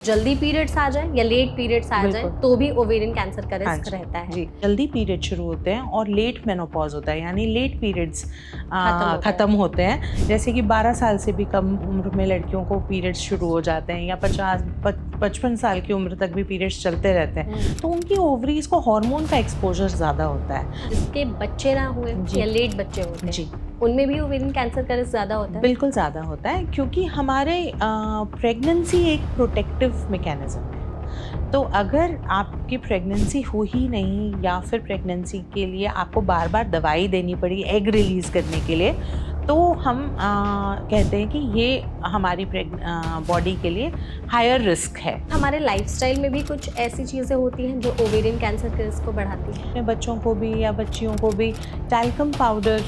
जल्दी पीरियड्स आ जाए या लेट पीरियड्स आ जाए तो भी ओवेरियन कैंसर का रिस्क रहता है। जी, जल्दी पीरियड शुरू होते हैं और लेट मेनोपॉज होता है, यानी लेट पीरियड्स खत्म होते हैं। जैसे कि 12 साल से भी कम उम्र में लड़कियों को पीरियड्स शुरू हो जाते हैं या 55 साल की उम्र तक भी पीरियड्स चलते रहते हैं, तो उनकी ओवरीज को हार्मोन का एक्सपोजर ज़्यादा होता है। जिसके बच्चे ना हुए या लेट बच्चे होते हैं, जी, उनमें भी ओवेरियन कैंसर का रिस्क ज़्यादा होता है। बिल्कुल ज़्यादा होता है, क्योंकि हमारे प्रेगनेंसी एक प्रोटेक्टिव मैकेनिज्म है। तो अगर आपकी प्रेगनेंसी हो ही नहीं या फिर प्रेगनेंसी के लिए आपको बार बार दवाई देनी पड़ी एग रिलीज़ करने के लिए, तो हम कहते हैं कि ये हमारी बॉडी के लिए हायर रिस्क है। हमारे लाइफस्टाइल में भी कुछ ऐसी चीज़ें होती हैं जो ओवेरियन कैंसर के रिस्क को बढ़ाती हैं। अपने बच्चों को भी या बच्चियों को भी टैल्कम पाउडर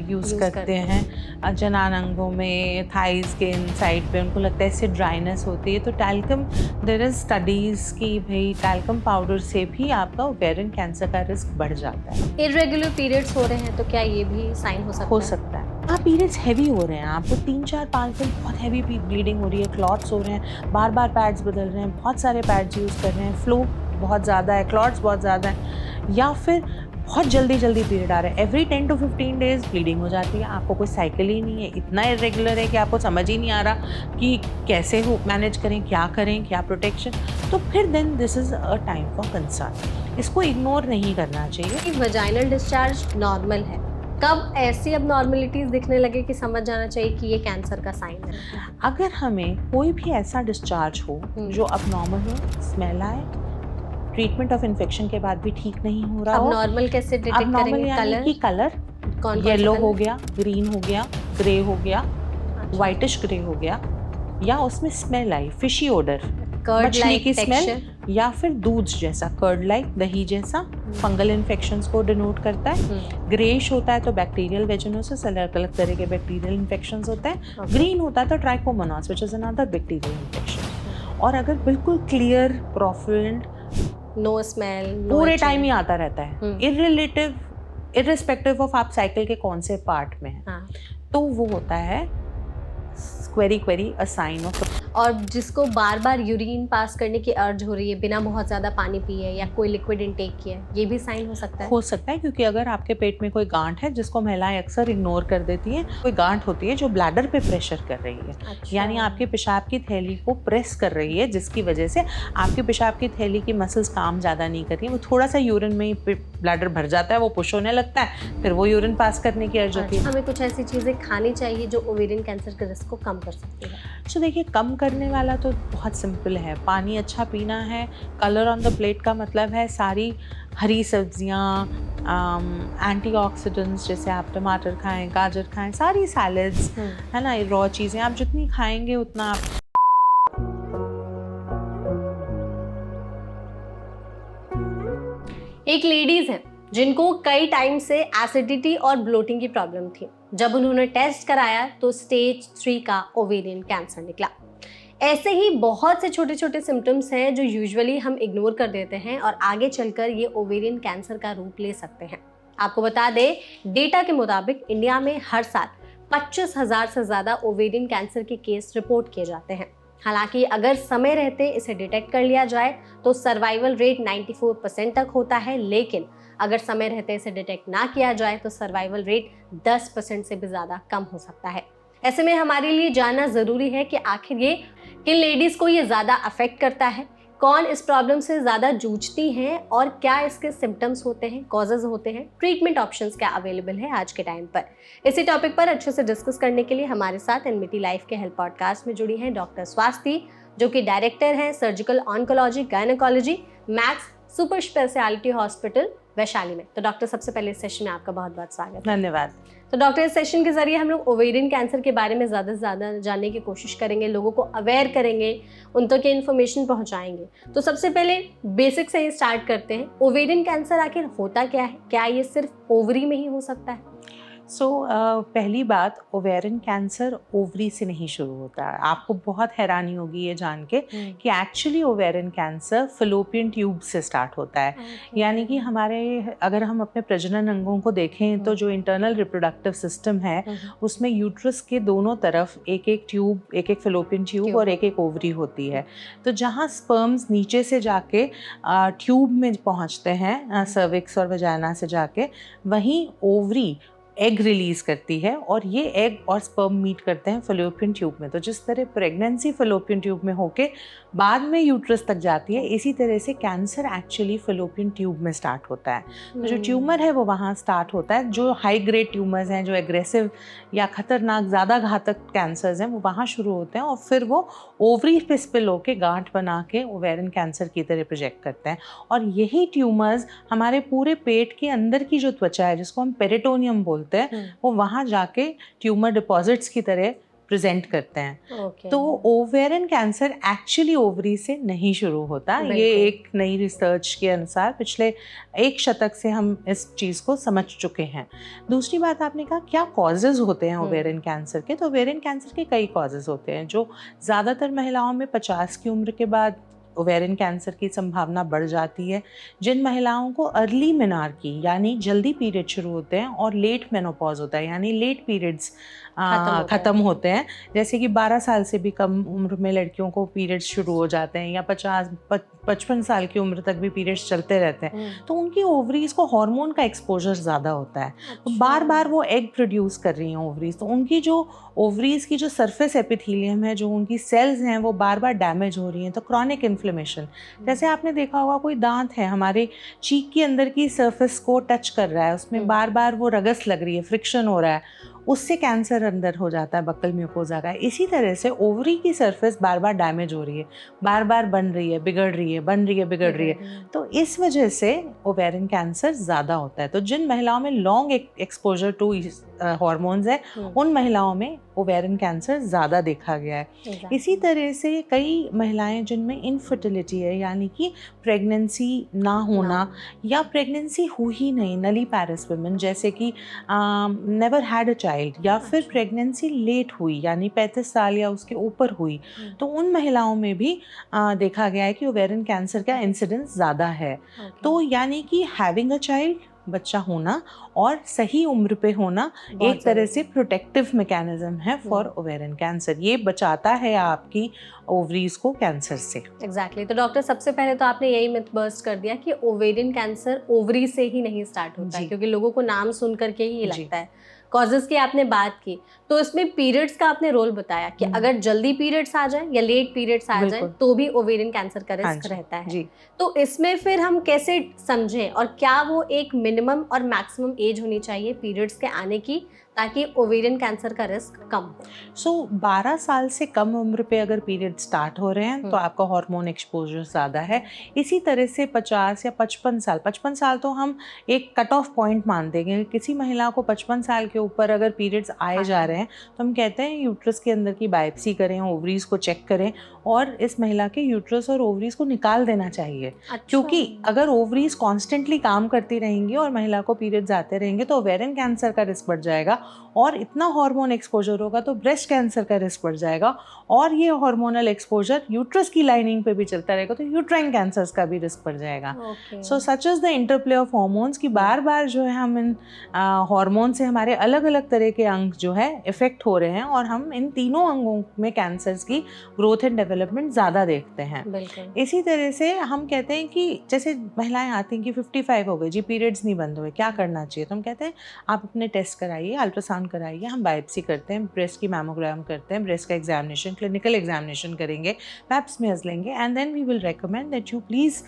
यूज़ करते हैं जनान अंगों में, थाइज़ के इनसाइड पे उनको लगता है इससे ड्राइनेस होती है, तो टैल्कम, देयर इज स्टडीज़ कि भाई टैल्कम पाउडर से भी आपका ओवेरियन कैंसर का रिस्क बढ़ जाता है। इरेगुलर पीरियड्स हो रहे हैं तो क्या ये भी साइन हो सकता है? आप पीरियड्स हैवी हो रहे हैं, आपको 3-4-5 दिन बहुत हैवी ब्लीडिंग हो रही है, क्लॉट्स हो रहे हैं, बार बार पैड्स बदल रहे हैं, बहुत सारे पैड्स यूज़ कर रहे हैं, फ्लो बहुत ज़्यादा है, क्लॉट्स बहुत ज़्यादा है, या फिर बहुत जल्दी पीरियड आ रहा है, एवरी 10 to 15 डेज ब्लीडिंग हो जाती है, आपको कोई साइकिल ही नहीं है, इतना इरेगुलर है कि आपको समझ ही नहीं आ रहा कि कैसे हो मैनेज करें, क्या प्रोटेक्शन, तो फिर then this is a time for concern. इसको इग्नोर नहीं करना चाहिए। वजाइनल डिस्चार्ज नॉर्मल है, कब ऐसी अब-नॉर्मलिटीज दिखने लगे कि समझ जाना चाहिए कि ये कैंसर का साइन है? अगर हमें कोई भी ऐसा डिस्चार्ज हो जो अब नॉर्मल हो, स्मेल आए, ट्रीटमेंट ऑफ इन्फेक्शन के बाद भी ठीक नहीं हो रहा हो, अब नॉर्मल कैसे डिटेक्ट करेंगे? कलर येलो हो गया, ग्रीन हो गया, ग्रे हो गया, व्हाइटिश ग्रे हो गया, या उसमें स्मेल आई, फिशी ओडर, मछली की स्मेल, या फिर दूध जैसा, कर्ड लाइक, दही जैसा, फंगल इन्फेक्शंस को डिनोट करता है। ग्रेइश होता है तो बैक्टीरियल वेजिनोसिस, अलग अलग तरह के बैक्टीरियल इन्फेक्शंस होते हैं। ग्रीन होता है तो trichomonas which is another bacterial infection. और अगर बिल्कुल क्लियर, प्रोफिलेंट, नो स्मेल, पूरे टाइम ही आता रहता है, इर्रिस्पेक्टिव ऑफ आप साइकिल के कौन से पार्ट में हैं, तो वो होता है क्वेरी अ साइन ऑफ। और जिसको बार बार यूरिन पास करने की अर्ज हो रही है बिना बहुत ज़्यादा पानी पिए या कोई लिक्विड इनटेक किए, ये भी साइन हो सकता है? हो सकता है, क्योंकि अगर आपके पेट में कोई गांठ है, जिसको महिलाएं अक्सर इग्नोर कर देती हैं, कोई गांठ होती है जो ब्लैडर पे प्रेशर कर रही है। अच्छा। यानी आपके पेशाब की थैली को प्रेस कर रही है, जिसकी वजह से आपके पेशाब की थैली की मसल्स काम ज़्यादा नहीं कर रही है, वो थोड़ा सा यूरिन में ही ब्लैडर भर जाता है, वो पुश होने लगता है, फिर वो यूरिन पास करने की अर्ज होती है। हमें कुछ ऐसी चीज़ें खानी चाहिए जो ओवेरियन कैंसर के रिस्क को कम कर सकती है? तो देखिए, कम करने वाला तो बहुत सिंपल है, पानी अच्छा पीना है, कलर ऑन द प्लेट का मतलब है सारी हरी सब्जियाँ, एंटीऑक्सीडेंट्स, जैसे आप टमाटर खाएं, गाजर खाएं, सारी सैलड्स, है ना, रॉ चीज़ें आप जितनी खाएंगे उतना आप। एक लेडीज है जिनको कई टाइम से एसिडिटी और ब्लोटिंग की प्रॉब्लम थी। जब उन्होंने टेस्ट कराया तो स्टेज 3 का ओवेरियन कैंसर निकला। ऐसे ही बहुत से छोटे छोटे सिम्टम्स हैं जो यूजुअली हम इग्नोर कर देते हैं और आगे चलकर ये ओवेरियन कैंसर का रूप ले सकते हैं। आपको बता दें, डेटा के मुताबिक इंडिया में हर साल 25,000 से ज़्यादा ओवेरियन कैंसर के केस रिपोर्ट किए जाते हैं। हालांकि अगर समय रहते इसे डिटेक्ट कर लिया जाए तो सर्वाइवल रेट 94% तक होता है, लेकिन अगर समय रहते इसे डिटेक्ट ना किया जाए तो सर्वाइवल रेट 10% से भी ज़्यादा कम हो सकता है। ऐसे में हमारे लिए जानना ज़रूरी है कि आखिर ये किन लेडीज़ को ये ज़्यादा अफेक्ट करता है, कौन इस प्रॉब्लम से ज़्यादा जूझती हैं और क्या इसके सिम्टम्स होते हैं, कॉजेज होते हैं, ट्रीटमेंट ऑप्शंस क्या अवेलेबल है आज के टाइम पर। इसी टॉपिक पर अच्छे से डिस्कस करने के लिए हमारे साथ एनमिटी लाइफ के हेल्थ पॉडकास्ट में जुड़ी हैं डॉक्टर स्वास्थी, जो कि डायरेक्टर हैं surgical oncology gynaecology max super speciality hospital Vaishali में। तो डॉक्टर, सबसे पहले इस सेशन में आपका बहुत बहुत स्वागत है। धन्यवाद। तो डॉक्टर, इस सेशन के जरिए हम लोग ओवेरियन कैंसर के बारे में ज़्यादा से ज़्यादा जानने की कोशिश करेंगे, लोगों को अवेयर करेंगे, उन तक ये इन्फॉर्मेशन पहुंचाएंगे। तो सबसे पहले बेसिक से ही स्टार्ट करते हैं। ओवेरियन कैंसर आखिर होता क्या है? क्या ये सिर्फ ओवरी में ही हो सकता है? पहली बात, ओवेरियन कैंसर ओवरी से नहीं शुरू होता है। आपको बहुत हैरानी होगी ये जान के कि actually ovarian cancer Fallopian tube से स्टार्ट होता है। यानी कि हमारे, अगर हम अपने प्रजनन अंगों को देखें तो जो इंटरनल रिप्रोडक्टिव सिस्टम है उसमें यूट्रस के दोनों तरफ एक एक ट्यूब, एक एक फलोपियन ट्यूब और एक एक ओवरी होती है। तो जहाँ स्पर्म्स नीचे से जाके ट्यूब में पहुँचते हैं, सर्विक्स और वजाइना से जाके, वहीं ओवरी एग रिलीज़ करती है और ये एग और स्पर्म मीट करते हैं फलोपियन ट्यूब में। तो जिस तरह प्रेगनेंसी फलोपियन ट्यूब में होके बाद में यूट्रस तक जाती है, इसी तरह से कैंसर एक्चुअली फलोपियन ट्यूब में स्टार्ट होता है। तो जो ट्यूमर है वो वहाँ स्टार्ट होता है। जो हाई ग्रेड ट्यूमर्स हैं, जो एग्रेसिव या ख़तरनाक ज़्यादा घातक कैंसर्स हैं, वो वहाँ शुरू होते हैं और फिर वो ओवरी पे स्पिल होके गांठ बना के ओवेरियन कैंसर की तरह प्रोजेक्ट करते हैं। और यही ट्यूमर्स हमारे पूरे पेट के अंदर की जो त्वचा है, जिसको हम पेरिटोनियम बोलते हैं, वो वहाँ जाके ट्यूमर डिपॉजिट्स की तरह प्रेजेंट करते हैं। तो ओवेरियन कैंसर एक्चुअली ओवरी से नहीं शुरू होता। ये एक नई रिसर्च के अनुसार पिछले 1 शतक से हम इस चीज़ को समझ चुके हैं। दूसरी बात, आपने कहा क्या कॉजेज़ होते हैं ओवेरियन कैंसर के। तो ओवेरियन कैंसर के कई कॉजेज़ होते हैं। जो ज़्यादातर महिलाओं में 50 की उम्र के बाद ओवेरियन कैंसर की संभावना बढ़ जाती है। जिन महिलाओं को अर्ली मेनार्की यानी जल्दी पीरियड शुरू होते हैं और लेट मेनोपॉज होता है यानी लेट पीरियड्स ख़त्म होते हैं, जैसे कि 12 साल से भी कम उम्र में लड़कियों को पीरियड्स शुरू हो जाते हैं या 55 साल की उम्र तक भी पीरियड्स चलते रहते हैं, तो उनकी ओवरीज को हार्मोन का एक्सपोजर ज़्यादा होता है। तो बार बार वो एग प्रोड्यूस कर रही हैं ओवरीज, तो उनकी जो ओवरीज की जो सरफेस एपिथेलियम है, जो उनकी सेल्स हैं, वो बार बार डैमेज हो रही हैं। तो क्रॉनिक इन्फ्लेमेशन, जैसे आपने देखा होगा कोई दांत है हमारे चीक के अंदर की सरफेस को टच कर रहा है, उसमें बार बार वो रगस लग रही है, फ्रिक्शन हो रहा है, उससे कैंसर अंदर हो जाता है, बक्कल म्यूकोजा का। इसी तरह से ओवरी की सरफेस बार बार डैमेज हो रही है, बार बार बन रही है, बिगड़ रही है, बन रही है, बिगड़ रही है। तो इस वजह से ओवेरियन कैंसर ज़्यादा होता है। तो जिन महिलाओं में लॉन्ग एक्सपोजर टू हार्मोन्स है, उन महिलाओं में ओवेरियन कैंसर ज़्यादा देखा गया है। इसी तरह से कई महिलाएं जिनमें इनफर्टिलिटी है, यानी कि प्रेगनेंसी ना होना या प्रेगनेंसी हुई ही नहीं, नली पैरिस वुमेन, जैसे कि नेवर हैड अ चाइल्ड, या फिर प्रेगनेंसी लेट हुई यानी 35 साल या उसके ऊपर हुई, तो उन महिलाओं में भी देखा गया है कि ओवेरियन कैंसर का इंसिडेंस ज़्यादा है। तो यानी कि हैविंग अ चाइल्ड, बच्चा होना और सही उम्र पे होना एक तरह से प्रोटेक्टिव मैकेनिज्म है फॉर ओवेरियन कैंसर। ये बचाता है आपकी ओवरीज को कैंसर से। एग्जैक्टली। तो डॉक्टर, सबसे पहले तो आपने यही मिथ बस्ट कर दिया कि ओवेरियन कैंसर ओवरी से ही नहीं स्टार्ट होता है, क्योंकि लोगों को नाम सुन करके ही लगता है। कॉजेस की आपने बात की, तो इसमें पीरियड्स का आपने रोल बताया कि अगर जल्दी पीरियड्स आ जाए या लेट पीरियड्स आ जाए तो भी ओवेरियन कैंसर का रिस्क रहता है। तो इसमें फिर हम कैसे समझें, और क्या वो एक मिनिमम और मैक्सिमम एज होनी चाहिए पीरियड्स के आने की, ताकि ओवेरियन कैंसर का रिस्क कम हो? 12 साल से कम उम्र पे अगर पीरियड स्टार्ट हो रहे हैं तो आपका हार्मोन एक्सपोजर ज़्यादा है। इसी तरह से 50 या 55 साल तो हम एक कट ऑफ पॉइंट मान देंगे। किसी महिला को 55 साल के ऊपर अगर पीरियड्स आए जा रहे हैं तो हम कहते हैं यूट्रस के अंदर की बायोप्सी करें, ओवरीज को चेक करें और इस महिला के यूट्रस और ओवरीज को निकाल देना चाहिए। क्योंकि अगर ओवरीज कॉन्स्टेंटली काम करती रहेंगी और महिला को पीरियड्स आते रहेंगे तो ओवेरियन कैंसर का रिस्क बढ़ जाएगा, और इतना हार्मोन एक्सपोजर होगा तो ब्रेस्ट कैंसर का रिस्क बढ़ जाएगा, और ये हार्मोनल एक्सपोजर यूट्रस की लाइनिंग पे भी चलता रहेगा तो यूट्राइन कैंसर्स का भी रिस्क बढ़ जाएगा। So such is the interplay of hormones कि बार बार जो है हम इन हार्मोन से हमारे अलग अलग तरह के अंग जो है इफेक्ट हो रहे हैं, और हम इन तीनों अंगों में कैंसर्स की ग्रोथ एंड डेवलपमेंट ज़्यादा देखते हैं। इसी तरह से हम कहते हैं कि जैसे महिलाएं आती हैं कि 55 हो गई जी, पीरियड्स नहीं बंद हुए, क्या करना चाहिए? तो हम कहते हैं आप अपने टेस्ट कराइए, अल्ट्रासाउंड कराइए, हम बायोप्सी करते हैं, ब्रेस्ट की मैमोग्राम करते हैं, ब्रेस्ट का एग्जामिनेशन, क्लिनिकल एग्जामिनेशन करेंगे, पैप स्मीयर्स लेंगे, and then we will recommend that you please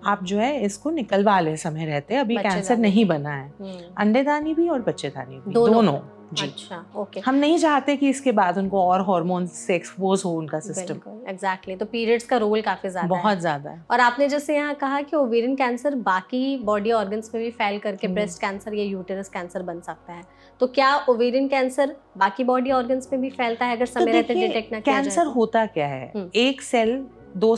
आप जो है इसको निकलवा ले समय रहते। अभी कैंसर नहीं बना है, अंडेदानी भी और बच्चेदानी भी, दोनों। अच्छा, ओके। हम नहीं चाहते कि इसके बाद उनको और हार्मोन से एक्सपोज हो उनका सिस्टम। एग्जैक्टली। तो पीरियड्स का रोल काफी ज्यादा बहुत ज्यादा है। और आपने जैसे यहाँ कहा कि ओवेरियन कैंसर बाकी बॉडी ऑर्गन्स में भी फैल करके ब्रेस्ट कैंसर या यूटेरस कैंसर बन सकता है, तो क्या ओवेरियन कैंसर बाकी बॉडी ऑर्गन्स में भी फैलता है अगर समय रहते डिटेक्ट ना किया जाए? कैंसर होता क्या है, एक सेल दो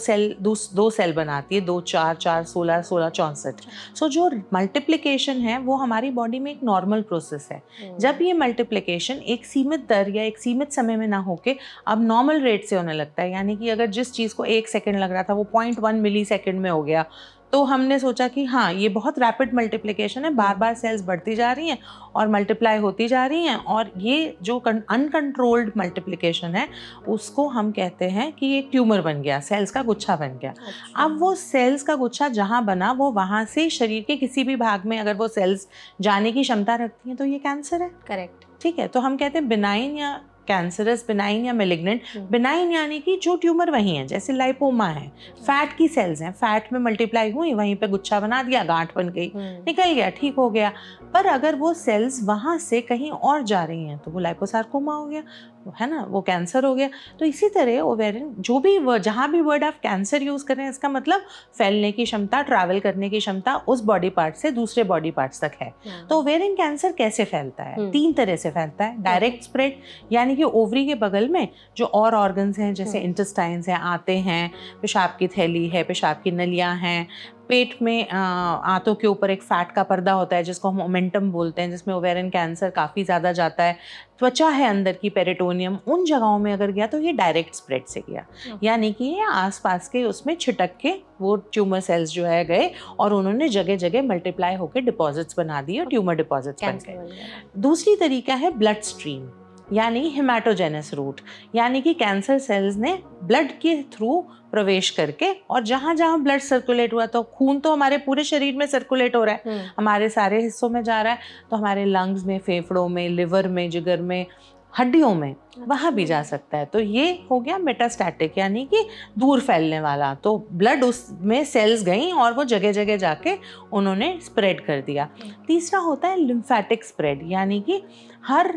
सेल बनाती है, 2 4 4 16 16 64। सो जो मल्टीप्लिकेशन है वो हमारी बॉडी में एक नॉर्मल प्रोसेस है। जब ये मल्टीप्लिकेशन एक सीमित दर या एक सीमित समय में ना होके अब नॉर्मल रेट से होने लगता है, यानी कि अगर जिस चीज़ को 1 सेकंड लग रहा था वो 0.1 मिली सेकंड में हो गया, तो हमने सोचा कि हाँ ये बहुत रैपिड मल्टीप्लिकेशन है, बार बार सेल्स बढ़ती जा रही हैं और मल्टीप्लाई होती जा रही हैं, और ये जो अनकंट्रोल्ड मल्टीप्लिकेशन है उसको हम कहते हैं कि एक ट्यूमर बन गया, सेल्स का गुच्छा बन गया। अब वो सेल्स का गुच्छा जहाँ बना वो वहाँ से शरीर के किसी भी भाग में अगर वो सेल्स जाने की क्षमता रखती हैं तो ये कैंसर है। करेक्ट, ठीक है। तो हम कहते हैं बिनाइन या कैंसरस, बिनाइन या मेलिग्नेंट। बिनाइन यानी कि जो ट्यूमर वहीं है, जैसे लाइपोमा है, फैट की सेल्स हैं, फैट में मल्टीप्लाई हुई, वहीं पे गुच्छा बना दिया, गांठ बन गई, निकल गया, ठीक हो गया। पर अगर वो सेल्स वहाँ से कहीं और जा रही हैं तो वो लाइपोसार्कोमा हो गया, है ना, वो कैंसर हो गया। तो इसी तरह ओवेरियन, जो भी जहाँ भी वर्ड आप कैंसर यूज़ कर रहे हैं इसका मतलब फैलने की क्षमता, ट्रैवल करने की क्षमता उस बॉडी पार्ट से दूसरे बॉडी पार्ट्स तक है। तो ओवेरियन कैंसर कैसे फैलता है? 3 तरह से फैलता है। डायरेक्ट स्प्रेड, यानी कि ओवरी के बगल में जो और ऑर्गन्स हैं जैसे इंटेस्टाइन्स हैं, आते हैं, पेशाब की थैली है, पेशाब की नलियाँ हैं, पेट में आंतों के ऊपर एक फैट का पर्दा होता है जिसको हम ओमेंटम बोलते हैं, जिसमें ओवेरियन कैंसर काफ़ी ज़्यादा जाता है। त्वचा है अंदर की, पेरिटोनियम, उन जगहों में अगर गया तो ये डायरेक्ट स्प्रेड से गया, यानी कि ये आसपास के उसमें छिटक के वो ट्यूमर सेल्स जो है गए और उन्होंने जगह जगह मल्टीप्लाई होकर डिपॉजिट्स बना दिए और ट्यूमर डिपॉजिट्स बन गए। दूसरी तरीका है ब्लड स्ट्रीम, यानी हिमेटोजेनस रूट, यानी कि कैंसर सेल्स ने ब्लड के थ्रू प्रवेश करके, और जहाँ जहाँ ब्लड सर्कुलेट हुआ, तो खून तो हमारे पूरे शरीर में सर्कुलेट हो रहा है, हमारे सारे हिस्सों में जा रहा है, तो हमारे लंग्स में, फेफड़ों में, लिवर में, जिगर में, हड्डियों में, वहाँ भी जा सकता है। तो ये हो गया मेटास्टैटिक, यानी कि दूर फैलने वाला। तो ब्लड उसमें सेल्स गई और वो जगह जगह जाके उन्होंने स्प्रेड कर दिया। तीसरा होता है लिम्फेटिक स्प्रेड, यानी कि हर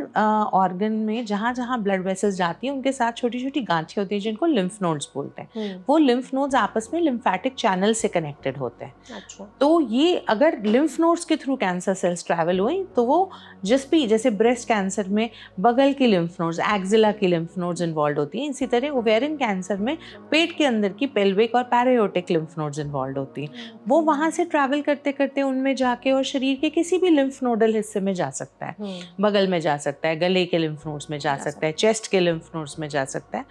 ऑर्गन में जहाँ जहाँ ब्लड वेसल्स जाती हैं उनके साथ छोटी छोटी गांठें होती हैं जिनको लिम्फ नोड्स बोलते हैं। वो लिम्फ नोड्स आपस में लिम्फेटिक चैनल से कनेक्टेड होते हैं। अच्छा। तो ये अगर लिम्फ नोड्स के थ्रू कैंसर सेल्स ट्रैवल हुई तो वो जिस भी, जैसे ब्रेस्ट कैंसर में बगल की लिम्फ नोड्स, एक्जिला की लिम्फ नोड्स इन्वॉल्व होती हैं, इसी तरह ओवेरियन कैंसर में पेट के अंदर की पेल्विक और पैरायोटिक लिम्फ नोड्स इन्वॉल्व होती हैं। वो वहाँ से ट्रैवल करते करते उनमें जाके और शरीर के किसी भी लिम्फ नोडल हिस्से में जा सकता है, बगल में जा सकता है, गले के लिम्फ नोड्स में जा सकता है, चेस्ट के लिम्फ नोड्स में जा सकता है,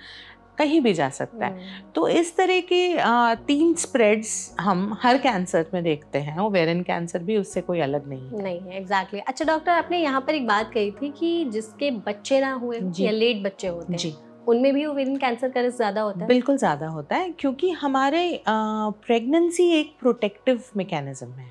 कहीं भी जा सकता है। तो इस तरह के 3 स्प्रेड्स हम हर कैंसर में देखते हैं। ओवेरियन कैंसर भी उससे कोई अलग नहीं है। एग्जैक्टली। अच्छा डॉक्टर, आपने यहाँ पर एक बात कही थी कि जिसके बच्चे ना हुए या लेट बच्चे होते हैं, उनमें भी ओवेरियन कैंसर का रिस्क ज़्यादा होता है? बिल्कुल ज़्यादा होता है, क्योंकि हमारे प्रेगनेंसी एक प्रोटेक्टिव मैकेनिज्म है,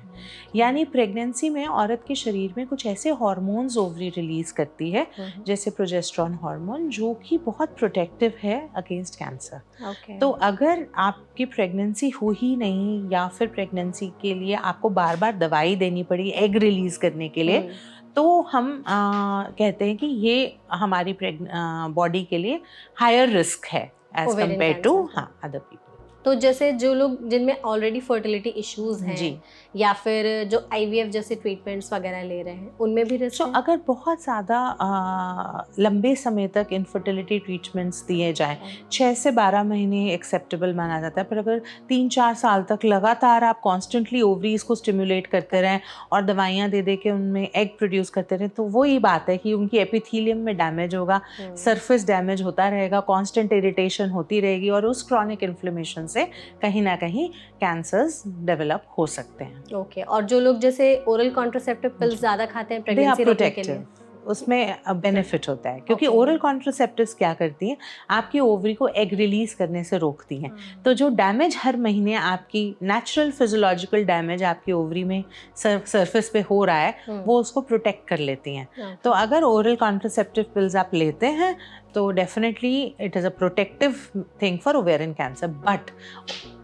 यानी प्रेगनेंसी में औरत के शरीर में कुछ ऐसे हार्मोन्स ओवरी रिलीज करती है, जैसे प्रोजेस्टेरॉन हार्मोन, जो कि बहुत प्रोटेक्टिव है अगेंस्ट कैंसर। तो अगर आपकी प्रेगनेंसी हो ही नहीं, या फिर प्रेगनेंसी के लिए आपको बार बार दवाई देनी पड़ी एग रिलीज करने के लिए, तो हम कहते हैं कि ये हमारी बॉडी के लिए हायर रिस्क है as compared to other people. तो जैसे जो लोग जिनमें ऑलरेडी फर्टिलिटी इश्यूज हैं या फिर जो IVF जैसे ट्रीटमेंट्स वगैरह ले रहे हैं, उनमें भी रिस्क है? अगर बहुत ज़्यादा लंबे समय तक इनफर्टिलिटी ट्रीटमेंट्स दिए जाएं, 6 से 12 महीने एक्सेप्टेबल माना जाता है, पर अगर 3-4 साल तक लगातार आप कॉन्स्टेंटली ओवरीज को स्टिमुलेट करते रहें और दवाइयाँ दे दे के उनमें एग प्रोड्यूस करते रहें, तो वही बात है कि उनकी एपिथीलियम में डैमेज होगा, सरफेस डैमेज होता रहेगा, कॉन्स्टेंट इरिटेशन होती रहेगी, और उस क्रॉनिक इन्फ्लेमेशन से कहीं ना कहीं कैंसर्स डेवलप हो सकते हैं। ओके। और जो लोग जैसे ओरल कॉन्ट्रासेप्टिव पिल्स ज़्यादा खाते हैं प्रेगनेंसी रोकने के लिए, उसमें बेनिफिट होता है, क्योंकि ओरल कॉन्ट्रासेप्टिव्स क्या करती हैं, आपकी ओवरी को एग रिलीज करने से रोकती हैं। तो जो डैमेज हर महीने आपकी नेचुरल फिजियोलॉजिकल डैमेज आपकी ओवरी में सरफेस पे हो रहा है, वो उसको प्रोटेक्ट कर लेती हैं। तो अगर ओरल कॉन्ट्रासेप्टिव पिल्स आप लेते हैं तो definitely it is a protective thing for ovarian cancer. But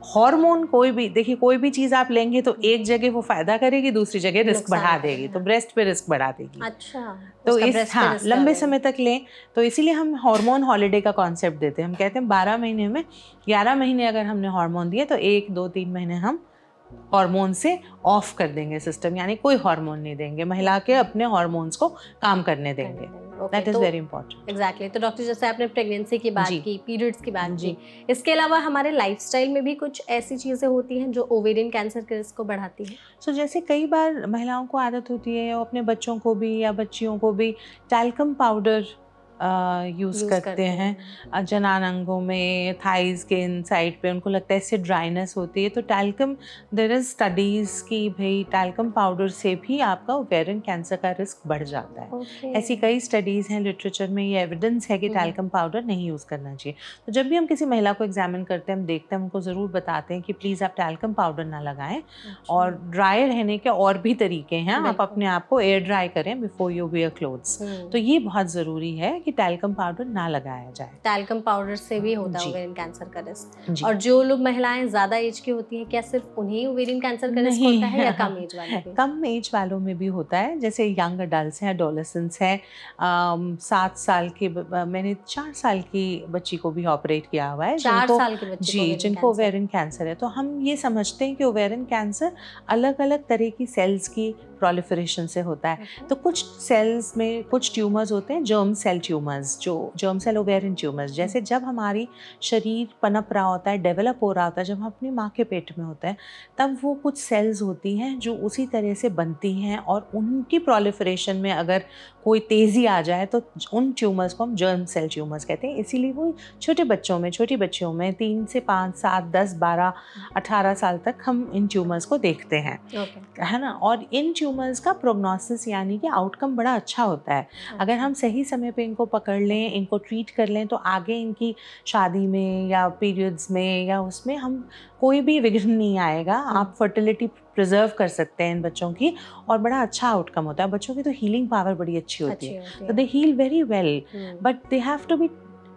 hormone कोई भी, देखिए कोई भी चीज़ आप लेंगे तो एक जगह वो फायदा करेगी, दूसरी जगह रिस्क बढ़ा देगी, तो ब्रेस्ट पे रिस्क बढ़ा देगी। अच्छा। तो इस लंबे समय तक लें, तो इसीलिए हम हार्मोन हॉलीडे का कॉन्सेप्ट देते हैं। हम कहते हैं 12 महीने में 11 महीने अगर हमने हार्मोन दिए तो 1, 2, 3 महीने हम हार्मोन से ऑफ कर देंगे सिस्टम, यानी कोई हार्मोन नहीं देंगे, महिला के अपने हार्मोन्स को काम करने देंगे। That is very important. Exactly. तो डॉक्टर जैसे आपने प्रेगनेंसी की बात जी। की, पीरियड्स की बात जी। की, इसके अलावा हमारे लाइफस्टाइल में भी कुछ ऐसी चीजें होती हैं जो ओवेरियन कैंसर के रिस्क को बढ़ाती हैं? सो जैसे कई बार महिलाओं को आदत होती है, वो अपने बच्चों को भी या बच्चियों को भी टैल्कम पाउडर यूज़ यूज करते हैं जनान अंगों में, थाइज़ के इन साइड पे उनको लगता है इससे ड्राइनेस होती है। तो टैल्कम, देयर इज़ स्टडीज़ कि भाई टैल्कम पाउडर से भी आपका ओवेरियन कैंसर का रिस्क बढ़ जाता है। ओके। ऐसी कई स्टडीज़ हैं, लिटरेचर में ये एविडेंस है कि टैल्कम पाउडर नहीं यूज़ करना चाहिए। तो जब भी हम किसी महिला को एग्जामिन करते हैं, हम देखते हैं, उनको ज़रूर बताते हैं कि प्लीज़ आप टैल्कम पाउडर ना लगाएं। और ड्राई रहने के और भी तरीके हैं, आप बिल्कुल। अपने आप को एयर ड्राई करें बिफोर यू वियर क्लोथ्स। तो ये बहुत ज़रूरी है कि टैल्कम पाउडर ना लगाया जाए। टैल्कम पाउडर से भी होता है जी। ओवेरियन कैंसर का रिस्क। जी। और जो लोग महिलाएं ज्यादा एज की होती हैं, क्या सिर्फ उन्हें ओवेरियन कैंसर का रिस्क नहीं, होता है या कम एज वाले भी? कम एज वालों में भी होता है, जैसे यंग अडल्ट हैं, एडोलेसेंट्स हैं। 7 साल के मैंने 4 साल की बच्ची को भी ऑपरेट किया हुआ है 4 साल की बच्ची को जी, ओवेरियन जिनको कैंसर? ओवेरियन कैंसर है। तो हम ये समझते हैं कि ओवेरियन कैंसर अलग अलग तरह की सेल्स की प्रोलिफरेशन से होता है। तो कुछ सेल्स में कुछ ट्यूमर्स होते हैं, जर्म सेल ट्यूमर्स, जो जर्म सेल ओवेरियन ट्यूमर्स, जैसे जब हमारी शरीर पनप रहा होता है, डेवलप हो रहा होता है, जब हम अपनी माँ के पेट में होते हैं, तब वो कुछ सेल्स होती हैं जो उसी तरह से बनती हैं, और उनकी प्रोलिफरेशन में अगर कोई तेज़ी आ जाए तो उन ट्यूमर्स को हम जर्म सेल ट्यूमर्स कहते हैं। इसीलिए वो छोटे बच्चों में, छोटी बच्चियों में 3 से 5, 7, 10, 12, 18 साल तक हम इन ट्यूमर्स को देखते हैं, है ना। और इन ट्यूमर्स का प्रोग्नोसिस यानी कि आउटकम बड़ा अच्छा होता है। अगर हम सही समय पे इनको पकड़ लें, इनको ट्रीट कर लें, तो आगे इनकी शादी में या पीरियड्स में या उसमें हम कोई भी विघ्न नहीं आएगा। आप फर्टिलिटी प्रिजर्व कर सकते हैं इन बच्चों की, और बड़ा अच्छा आउटकम होता है। बच्चों की तो हीलिंग पावर बड़ी अच्छी होती है, तो they heal very well, but they have to be,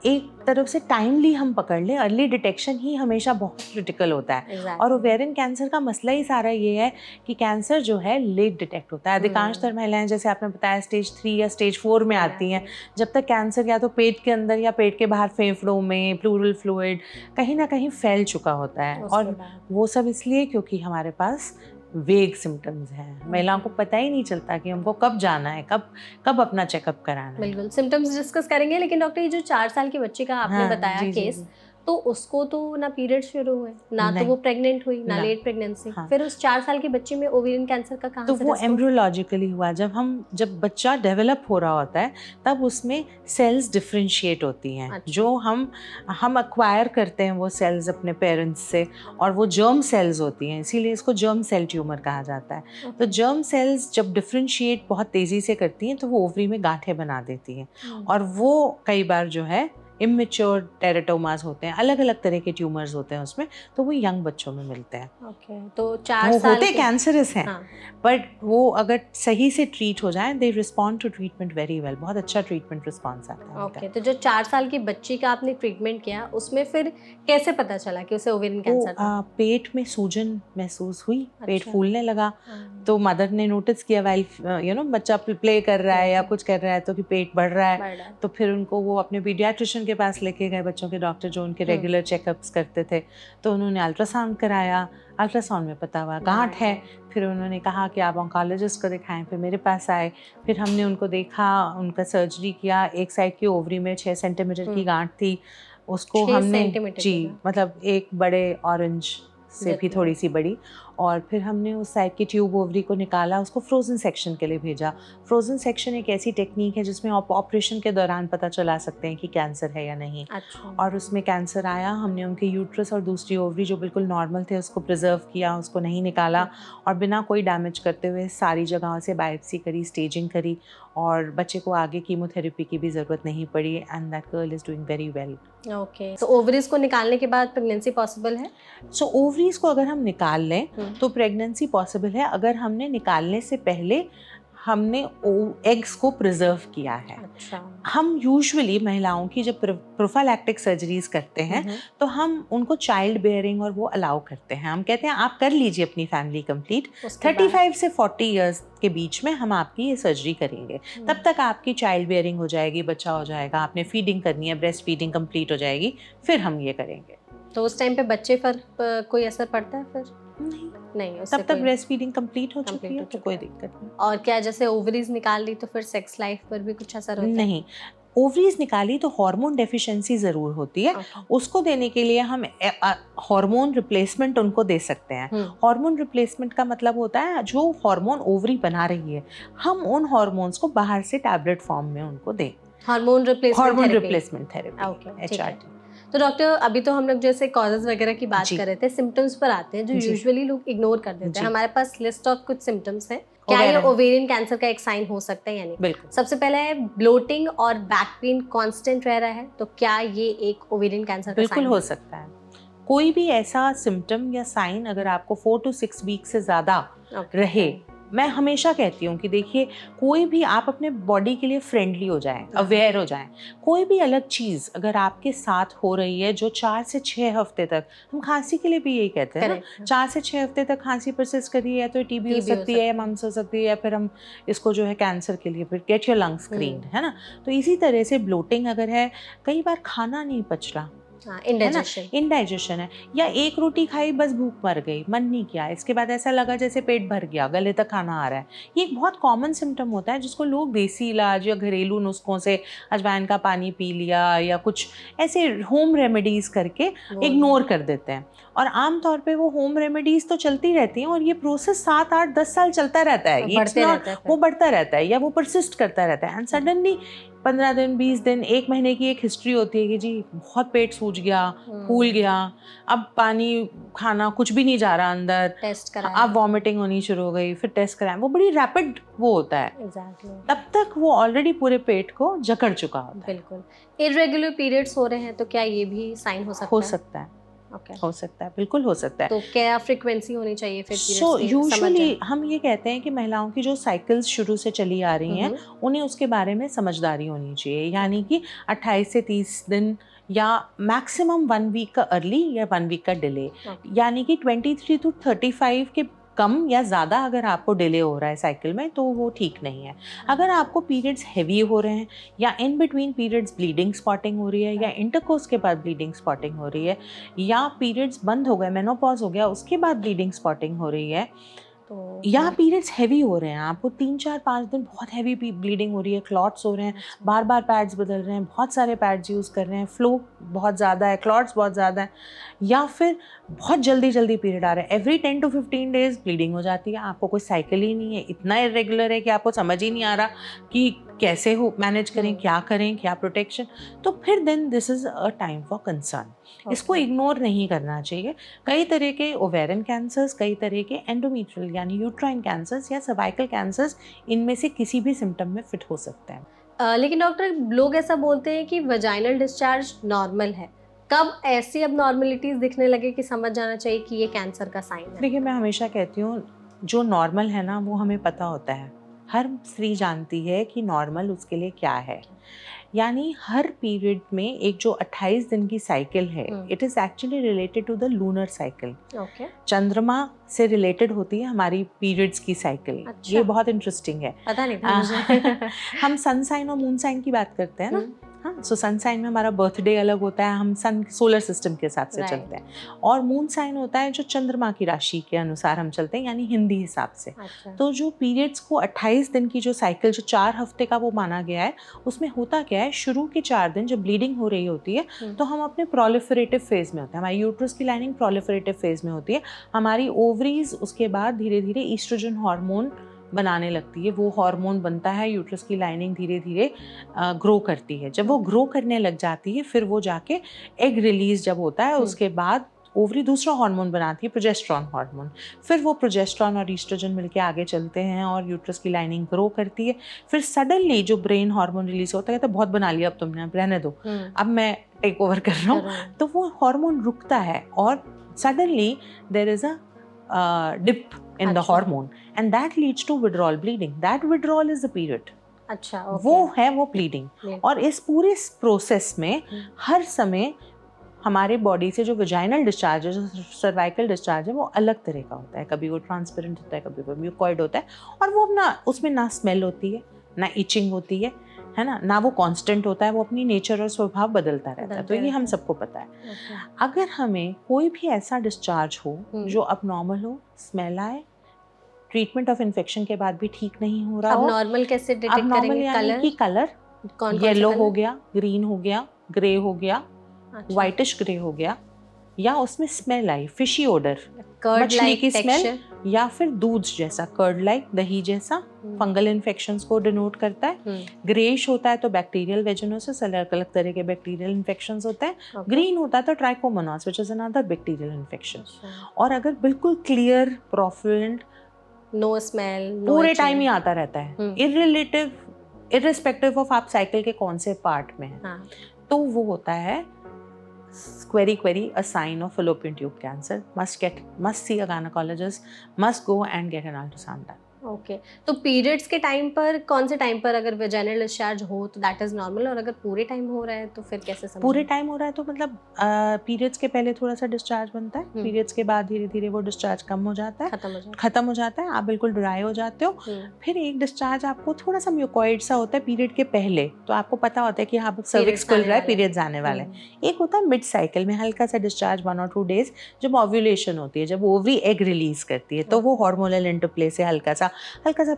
एक तरफ से टाइमली हम पकड़ लें। अर्ली डिटेक्शन ही हमेशा बहुत क्रिटिकल होता है। और ओवेरियन कैंसर का मसला ही सारा ये है कि कैंसर जो है लेट डिटेक्ट होता है। अधिकांशतर महिलाएं, जैसे आपने बताया, स्टेज 3 या स्टेज 4 में आती हैं, जब तक कैंसर या तो पेट के अंदर या पेट के बाहर फेफड़ों में प्लूरल फ्लूइड कहीं ना कहीं फैल चुका होता है। और वो सब इसलिए क्योंकि हमारे पास वेग सिम्टम्स हैं। महिलाओं को पता ही नहीं चलता कि हमको कब जाना है, कब अपना चेकअप कराना है। बिल्कुल, सिम्टम्स डिस्कस करेंगे, लेकिन डॉक्टर ये जो 4 साल की बच्ची का आपने बताया केस, तो उसको तो ना पीरियड शुरू हुए, ना तो वो प्रेग्नेंट हुई, ना लेट प्रेगनेंसी। फिर उस 4 साल की बच्ची में ओवेरियन कैंसर का कहाँ से? तो वो एम्ब्रियोलॉजिकली हुआ। जब बच्चा डेवलप हो रहा होता है, तब उसमें सेल्स डिफरेंशिएट होती हैं। अच्छा। जो हम अक्वायर करते हैं वो सेल्स अपने पेरेंट्स से, और वो जर्म सेल्स होती हैं, इसीलिए इसको जर्म सेल ट्यूमर कहा जाता है। तो जर्म सेल्स जब डिफरेंशिएट बहुत तेज़ी से करती हैं, तो वो ओवरी में गांठें बना देती हैं, और वो कई बार जो है इमेच्योर टेराटोमास होते हैं, अलग अलग तरह के ट्यूमर्स होते हैं उसमें, तो वो यंग बच्चों में मिलते हैं। ओके, तो 4 साल होते कैंसरस हैं, बट वो अगर सही से ट्रीट हो जाए, they respond to treatment very well, बहुत अच्छा ट्रीटमेंट रिस्पॉन्स आता है। ओके, तो जो 4 साल की बच्ची का आपने ट्रीटमेंट किया, उसमें फिर कैसे पता चला कि उसे ओवेरियन कैंसर था? पेट में सूजन महसूस हुई, पेट फूलने लगा, तो मदर ने नोटिस किया, वाइल बच्चा प्ले कर रहा है या कुछ कर रहा है, तो कि पेट बढ़ रहा है, तो फिर उनको वो अपने पीडियाट्रिशियन के पास लेके गए, बच्चों के डॉक्टर जो उनके रेगुलर चेकअप्स करते थे। तो उन्होंने अल्ट्रासाउंड कराया, अल्ट्रासाउंड में पता हुआ गांठ है। फिर उन्होंने कहा कि आप ऑन्कोलॉजिस्ट को दिखाएं, फिर मेरे पास आए, फिर हमने उनको देखा, उनका सर्जरी किया। एक साइड की ओवरी में 6 सेंटीमीटर की गांठ थी, उसको हमने जी मतलब एक बड़े ऑरेंज से भी थोड़ी सी बड़ी, और फिर हमने उस साइड की ट्यूब ओवरी को निकाला, उसको फ्रोजन सेक्शन के लिए भेजा। फ्रोजन सेक्शन एक ऐसी टेक्निक है जिसमें आप ऑपरेशन के दौरान पता चला सकते हैं कि कैंसर है या नहीं। अच्छा। और उसमें कैंसर आया, हमने उनके यूट्रस और दूसरी ओवरी जो बिल्कुल नॉर्मल थे उसको प्रिजर्व किया, उसको नहीं निकाला, और बिना कोई डैमेज करते हुए सारी जगहों से बायोप्सी करी, स्टेजिंग करी, और बच्चे को आगे कीमोथेरेपी की भी ज़रूरत नहीं पड़ी, and that girl is doing very well. Okay, तो ओवरीज को निकालने के बाद प्रेगनेंसी पॉसिबल है? सो ओवरीज को अगर हम निकाल लें तो प्रेगनेंसी पॉसिबल है, अगर हमने निकालने से पहले हमने एग्स को प्रिजर्व किया है। अच्छा। हम यूजुअली महिलाओं की जब प्रोफाइलैक्टिक सर्जरीज करते हैं तो हम उनको चाइल्ड बेयरिंग और वो अलाउ करते हैं। हम कहते हैं आप कर लीजिए अपनी फैमिली कंप्लीट, 35 से 40 इयर्स के बीच में हम आपकी ये सर्जरी करेंगे, तब तक आपकी चाइल्ड बेयरिंग हो जाएगी, बच्चा हो जाएगा, आपने फीडिंग करनी है, ब्रेस्ट फीडिंग कंप्लीट हो जाएगी, फिर हम ये करेंगे। तो उस टाइम पे बच्चे पर कोई असर पड़ता है फिर? नहीं, नहीं, उससे तब तक कोई ब्रेस्ट फीडिंग कंप्लीट हो चुकी complete है हो तो चुका कोई है। दिक्कत नहीं। और क्या जैसे ओवरीज निकाल ली तो फिर सेक्स लाइफ पर भी कुछ असर होता है? नहीं, ओवरीज निकाली तो हार्मोन डेफिशिएंसी ज़रूर होती है। ओके। उसको देने के लिए हम हार्मोन रिप्लेसमेंट उनको दे सकते हैं। हार्मोन रिप्लेसमेंट का मतलब होता है जो हार्मोन ओवरी बना रही है, हम उन हार्मोन्स को बाहर से टैबलेट फॉर्म में उनको दें। Hormone hormone replacement replacement therapy, okay, ठीक है। HRT। तो डॉक्टर अभी तो हम लोग जैसे कॉजेज वगैरह की बात जी। कर रहे थे, सिम्टम्स पर आते हैं जो जी। यूजुअली लोग इग्नोर कर देते हैं। जी। हमारे पास लिस्ट ऑफ कुछ सिम्टम्स हैं, क्या ये ओवेरियन, ओवेरियन कैंसर का एक साइन हो सकता है या नहीं? बिल्कुल। सबसे पहले है ब्लोटिंग और बैक पेन कांस्टेंट रह रहा है, तो क्या ये एक ओवेरियन कैंसर का बिल्कुल साइन हो है? सकता है। कोई भी ऐसा सिम्पटम या साइन अगर आपको 4 to 6 वीक से ज़्यादा ओके। रहे, मैं हमेशा कहती हूँ कि देखिए कोई भी आप अपने बॉडी के लिए फ्रेंडली हो जाएं, अवेयर हो जाएं। कोई भी अलग चीज़ अगर आपके साथ हो रही है जो 4 से 6 हफ्ते तक, हम खांसी के लिए भी यही कहते हैं ना, करेक्ट। 4 से 6 हफ्ते तक खांसी परसिस्ट कर रही है तो टीबी हो TB हो सकती है या मम्स हो सकती है, या फिर हम इसको जो है कैंसर के लिए फिर गेट योर लंग स्क्रीन्ड, है ना। तो इसी तरह से ब्लोटिंग अगर है, कई बार खाना नहीं पच रहा हाँ, है ना, इंडाइजेशन। इनडाइजेशन है, या एक रोटी खाई बस भूख मर गई, मन नहीं किया, इसके बाद ऐसा लगा जैसे पेट भर गया, गले तक खाना आ रहा है। ये एक बहुत कॉमन सिम्टम होता है जिसको लोग देसी इलाज या घरेलू नुस्खों से अजवाइन का पानी पी लिया या कुछ ऐसे होम रेमेडीज करके इग्नोर कर देते हैं। और आमतौर पे वो होम रेमेडीज तो चलती रहती हैं और ये प्रोसेस 7, 8, 10 साल चलता रहता है, बढ़ते रहता है फिर। वो बढ़ता रहता है या वो परसिस्ट करता रहता है। एंड सडनली 15 दिन, 20 दिन, 1 महीने की एक हिस्ट्री होती है कि जी बहुत पेट सूज गया, फूल गया, अब पानी खाना कुछ भी नहीं जा रहा अंदर, टेस्ट कराया, अब वॉमिटिंग होनी शुरू हो गई, फिर टेस्ट कराया, वो बड़ी रैपिड वो होता है। एग्जैक्टली। तब तक वो ऑलरेडी पूरे पेट को जकड़ चुका होता है। बिल्कुल। इर्रेगुलर पीरियड्स हो रहे हैं तो क्या ये भी साइन हो सकता हो है? सकता है, ओके। हो सकता है, बिल्कुल हो सकता है। तो क्या फ्रीक्वेंसी होनी चाहिए फिर सो पीरियड्स की? समझ यूजुअली जाए। हम ये कहते हैं कि महिलाओं की जो साइकिल्स शुरू से चली आ रही हैं उन्हें उसके बारे में समझदारी होनी चाहिए, यानी कि 28 से 30 दिन या मैक्सिमम 1 वीक का अर्ली या 1 वीक का डिले, यानी कि 23 to 35 के कम या ज़्यादा अगर आपको डिले हो रहा है साइकिल में तो वो ठीक नहीं है। अगर आपको पीरियड्स हैवी हो रहे हैं या in between periods bleeding spotting हो रही है या इंटरकोर्स के बाद ब्लीडिंग स्पॉटिंग हो रही है या पीरियड्स बंद हो गए, मेनोपॉज हो गया, उसके बाद ब्लीडिंग स्पॉटिंग हो रही है, तो या पीरियड्स हैवी हो रहे हैं, आपको 3-4-5 दिन बहुत हैवी ब्लीडिंग हो रही है, क्लॉट्स हो रहे हैं, बार बार पैड्स बदल रहे हैं, बहुत सारे पैड्स यूज़ कर रहे हैं, फ्लो बहुत ज़्यादा है, क्लॉट्स बहुत ज़्यादा है, या फिर बहुत जल्दी जल्दी पीरियड आ रहा है, एवरी 10 to 15 डेज ब्लीडिंग हो जाती है, आपको कोई साइकिल ही नहीं है, इतना इरेगुलर है कि आपको समझ ही नहीं आ रहा कि कैसे हो मैनेज करें, क्या करें, क्या प्रोटेक्शन, तो फिर then this is a time for concern. इसको इग्नोर नहीं करना चाहिए। कई तरह के ओवेरियन कैंसर्स, कई तरह के एंडोमेट्रियल यानी यूट्राइन कैंसर्स या सर्वाइकल कैंसर्स, इनमें से किसी भी सिम्टम में फिट हो सकते हैं। लेकिन डॉक्टर लोग ऐसा बोलते हैं कि वजाइनल डिस्चार्ज नॉर्मल है, कब ऐसी अब नॉर्मलिटीज दिखने लगे कि समझ जाना चाहिए कि ये कैंसर का साइन है? देखिए मैं हमेशा कहती हूँ जो नॉर्मल है ना वो हमें पता होता है, हर स्त्री जानती है कि नॉर्मल उसके लिए क्या है। यानी हर पीरियड में एक जो 28 दिन की साइकिल है, it is actually related to the lunar cycle. Okay. चंद्रमा से रिलेटेड होती है हमारी पीरियड्स की साइकिल। अच्छा। ये बहुत इंटरेस्टिंग है। पता नहीं था मुझे। हम सन साइन और मून साइन की बात करते हैं ना, हाँ, सो सन साइन में हमारा बर्थडे अलग होता है, हम सन सोलर सिस्टम के हिसाब से चलते हैं, और मून साइन होता है जो चंद्रमा की राशि के अनुसार हम चलते हैं, यानी हिंदी हिसाब से। अच्छा। तो जो पीरियड्स को 28 दिन की जो साइकिल जो 4 हफ्ते का वो माना गया है, उसमें होता क्या है, शुरू के 4 दिन जब ब्लीडिंग हो रही होती है तो हम अपने प्रोलिफरेटिव फेज में होते हैं, हमारी यूट्रस की लाइनिंग प्रोलिफरेटिव फेज में होती है, हमारी ओवरीज उसके बाद धीरे धीरे ईस्ट्रोजन हार्मोन बनाने लगती है, वो हार्मोन बनता है, यूट्रस की लाइनिंग धीरे धीरे ग्रो करती है। जब वो ग्रो करने लग जाती है फिर वो जाके एग रिलीज जब होता है, उसके बाद ओवरी दूसरा हार्मोन बनाती है, प्रोजेस्टेरॉन हार्मोन। फिर वो प्रोजेस्टेरॉन और ईस्ट्रोजन मिलके आगे चलते हैं और यूट्रस की लाइनिंग ग्रो करती है। फिर सडनली जो ब्रेन हार्मोन रिलीज होता है, तो बहुत बना लिया अब तुमने, अब रहने दो, अब मैं टेक ओवर कर रहा हूँ, तो वो हार्मोन रुकता है और suddenly there is a dip in the hormone and that leads to withdrawal bleeding. That withdrawal is the period. अच्छा, okay. वो है वो bleeding। और इस पूरे प्रोसेस में हर समय हमारे बॉडी से जो वजाइनल डिस्चार्ज है, जो सर्वाइकल डिस्चार्ज है, वो अलग तरह का होता है। कभी वो ट्रांसपेरेंट होता है, कभी वो म्यूकॉइड होता है, और वो ना उसमें ना स्मेल होती है, ना इचिंग होती है है ना वो कांस्टेंट होता है, वो अपनी नेचर और स्वभाव बदलता रहता है, तो ये हम सबको पता है। अगर हमें कोई भी ऐसा डिस्चार्ज हो जो अब नॉर्मल हो, स्मेल आए, ट्रीटमेंट ऑफ इन्फेक्शन के बाद भी ठीक नहीं हो रहा हो, अब नॉर्मल कैसे डिटेक्ट करेंगे? यानी कि कलर येलो हो गया, ग्रीन हो गया, ग्रे हो गया, व्हाइटिश ग्रे हो गया, या उसमें स्मेल आई, फिशी ओडर, मछली की स्मेल, या फिर दूध जैसा, कर्ड लाइक, दही जैसा, फंगल इन्फेक्शंस को डिनोट करता है। ग्रेइश होता है तो बैक्टीरियल वेजिनोसिस, अलग अलग तरह के बैक्टीरियल इन्फेक्शंस होते हैं। ग्रीन होता है तो trichomonas which is another bacterial infection. और अगर बिल्कुल क्लियर, प्रोफिलेंट, नो स्मेल, पूरे टाइम ही आता रहता है, इररिस्पेक्टिव ऑफ आप साइकिल के कौन से पार्ट में हैं, तो वो होता है query a sign of fallopian tube cancer. Must see a gynecologist, must go and get an ultrasound done. Okay, तो पीरियड्स के टाइम पर, कौन से टाइम पर अगर वेजाइनल डिस्चार्ज हो तो दैट इज नॉर्मल, और अगर पूरे टाइम हो रहा है तो फिर कैसे समझें? पूरे टाइम हो रहा है तो मतलब पीरियड्स के पहले थोड़ा सा डिस्चार्ज बनता है, पीरियड्स के बाद धीरे धीरे वो डिस्चार्ज कम हो जाता है, खत्म हो जाता है, आप बिल्कुल ड्राई हो जाते हो। फिर एक डिस्चार्ज आपको थोड़ा सा म्यूकोइड सा होता है पीरियड के पहले, तो आपको पता होता है कि हाँ सर्विक्स खुल रहा है, पीरियड्स आने वाले हैं। एक होता है मिड साइकिल में हल्का सा डिस्चार्ज 1 और 2 डेज, जब ओव्यूलेशन होती है, जब ओवरी एग रिलीज करती है, तो वो हार्मोनल इंटरप्ले से हल्का सा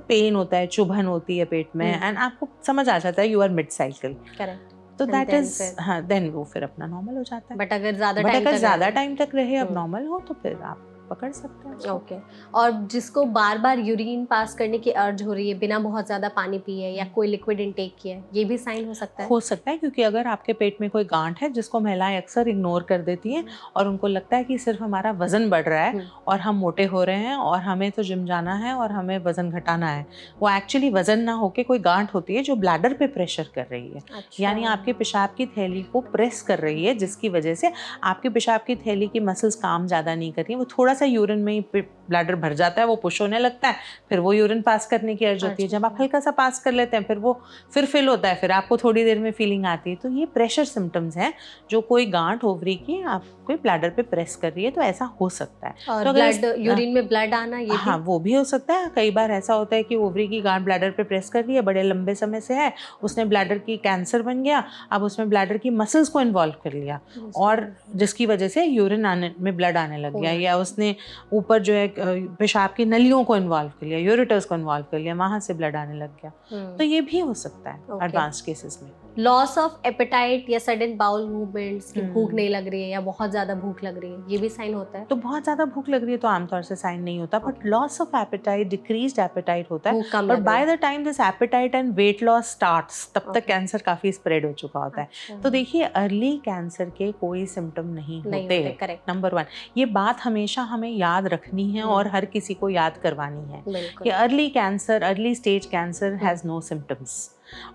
पेन होता है, चुभन होती है पेट में, एंड आपको समझ आ जाता है you are mid cycle. Correct, तो दैट इज हाँ, देन वो फिर अपना नॉर्मल हो जाता है। बट अगर ज्यादा टाइम तक रहे अब नॉर्मल हो तो फिर आप पकड़ सकते हैं। ओके, और जिसको बार बार यूरिन पास करने की अर्ज हो रही है बिना बहुत ज़्यादा पानी पिए या कोई लिक्विड इनटेक किया, ये भी साइन हो सकता है? हो सकता है, क्योंकि अगर आपके पेट में कोई गांठ है जिसको महिलाएं अक्सर इग्नोर कर देती हैं और उनको लगता है कि सिर्फ हमारा वजन बढ़ रहा है और हम मोटे हो रहे हैं और हमें तो जिम जाना है और हमें वजन घटाना है, वो एक्चुअली वजन ना होके कोई गांठ होती है जो ब्लैडर पे प्रेशर कर रही है। अच्छा। यानी आपके पेशाब की थैली को प्रेस कर रही है, जिसकी वजह से आपके पेशाब की थैली की मसल्स काम ज़्यादा नहीं कर रही है, वो थोड़ा सा यूरिन में ही ब्लैडर भर जाता है, वो पुश होने लगता है, फिर वो यूरिन पास करने की अर्ज होती है। जब आप हल्का सा पास कर लेते हैं फिर वो फिर फिल होता है, फिर आपको थोड़ी देर में फीलिंग आती है। तो ये प्रेशर सिम्टम्स हैं, जो कोई गांठ ओवरी की आपके ब्लैडर पे प्रेस कर रही है, तो ऐसा हो सकता है। और तो अगर यूरिन में ब्लड आना, ये हाँ वो भी हो सकता है। कई बार ऐसा होता है कि ओवरी की गांठ ब्लैडर पे प्रेस कर रही है, बड़े लंबे समय से है, उसने ब्लैडर की कैंसर बन गया, अब उसमें ब्लैडर की मसल्स को इन्वॉल्व कर लिया और जिसकी वजह से यूरिन आने में ब्लड आने लग गया, या उसने ऊपर जो है पेशाब की नलियों को इन्वॉल्व कर लिया, यूरेटर्स को इन्वॉल्व कर लिया, वहां से ब्लड आने लग गया। तो ये भी हो सकता है एडवांस केसेस में। लॉस ऑफ एपेटाइट या सडन बाउल मूवमेंट्स, की भूख नहीं लग रही है या बहुत ज्यादा भूख लग रही है, ये भी साइन होता है? तो बहुत ज्यादा भूख लग रही है तो आमतौर से साइन नहीं होता, but loss of appetite, decreased appetite होता है, और by the time this appetite and weight loss starts तब तक कैंसर काफी स्प्रेड हो चुका होता है। तो देखिए अर्ली कैंसर के कोई सिम्टम नहीं होते। नंबर 1 ये बात हमेशा हमें याद रखनी है और हर किसी को याद करवानी है कि early cancer, early stage cancer has no symptoms.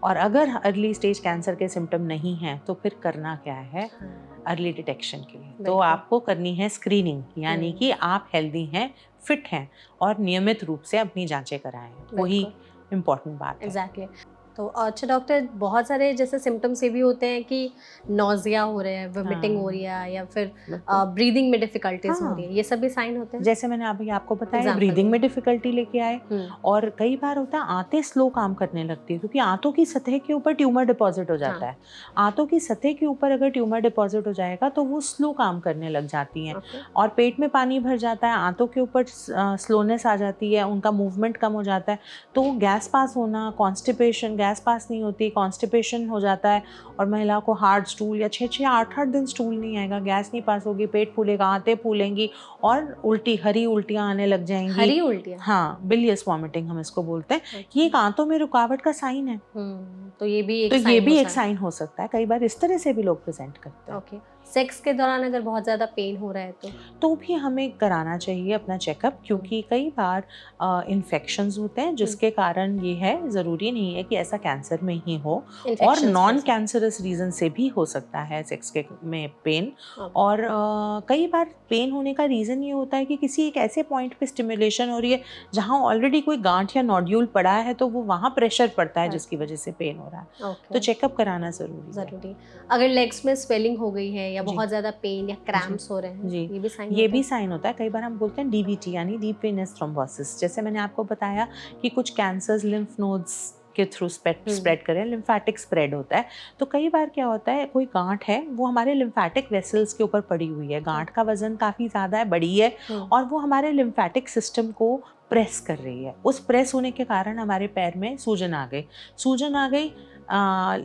और अगर अर्ली स्टेज कैंसर के सिम्टम नहीं हैं तो फिर करना क्या है अर्ली डिटेक्शन के लिए? तो आपको करनी है स्क्रीनिंग, यानी कि आप हेल्दी हैं, फिट हैं और नियमित रूप से अपनी जांचें कराएं, वही इम्पोर्टेंट बात है। एग्जैक्टली। तो अच्छा डॉक्टर, बहुत सारे जैसे सिम्टम्स ये भी होते हैं कि नोजिया हो रहे हैं, वोमिटिंग हो रही है, या फिर ब्रीदिंग में डिफिकल्टीज हो रही है, ये सब भी साइन होते हैं? जैसे मैंने अभी आपको बताया, ब्रीदिंग में डिफिकल्टी लेके आए, और कई बार होता है आंतें स्लो काम करने लगती है, क्योंकि आंतों की सतह के ऊपर ट्यूमर डिपॉजिट हो जाता है। आंतों की सतह के ऊपर अगर ट्यूमर डिपॉजिट हो जाएगा तो वो स्लो काम करने लग जाती हैं, और पेट में पानी भर जाता है, आंतों के ऊपर स्लोनेस आ जाती है, उनका मूवमेंट कम हो जाता है, तो गैस पास होना, कॉन्स्टिपेशन, गैस पास नहीं होती, कॉन्स्टिपेशन हो जाता है, और महिला को हार्ड स्टूल या 6-6, 8-8 दिन स्टूल नहीं आएगा, गैस नहीं पास होगी, पेट फूलेगा, आंतें फूलेंगी और हरी उल्टियाँ आने लग जाएंगी। हरी उल्टियाँ? हाँ, बिलियस वॉमिटिंग हम इसको बोलते हैं। ये एक आंतों में रुकावट का साइन है। तो ये भी एक साइन हो सकता है। कई बार इस तरह से भी लोग प्रेजेंट करते हैं। ओके। सेक्स के दौरान अगर बहुत ज़्यादा पेन हो रहा है तो भी हमें कराना चाहिए अपना चेकअप, क्योंकि कई बार इन्फेक्शंस होते हैं जिसके कारण ये है, ज़रूरी नहीं है कि ऐसा कैंसर में ही हो, और नॉन कैंसरस रीज़न से भी हो सकता है सेक्स के में पेन। और कई बार पेन होने का रीज़न ये होता है कि किसी एक ऐसे पॉइंट पे स्टिमुलेशन हो रही है जहाँ ऑलरेडी कोई गांठ या नोड्यूल पड़ा है, तो वो वहाँ प्रेशर पड़ता है जिसकी वजह से पेन हो रहा है। तो चेकअप कराना ज़रूरी है। अगर लेग्स में स्वेलिंग हो गई है या बहुत ज्यादा पेन या क्रैम्प्स हो रहे हैं, ये भी साइन होता है। कई बार हम बोलते हैं डीवीटी यानी डीप वेनस थ्रोम्बोसिस। जैसे मैंने आपको बताया कि कुछ कैंसर्स लिम्फ नोड्स के थ्रू स्प्रेड करें, लिम्फेटिक स्प्रेड होता है। तो कई बार क्या होता है, कोई गांठ है वो हमारे लिम्फेटिक वेसल्स के ऊपर पड़ी हुई है, गांठ का वजन काफ़ी ज़्यादा है, बड़ी है, और वो हमारे लिम्फेटिक सिस्टम को प्रेस कर रही है। उस प्रेस होने के कारण हमारे पैर में सूजन आ गई,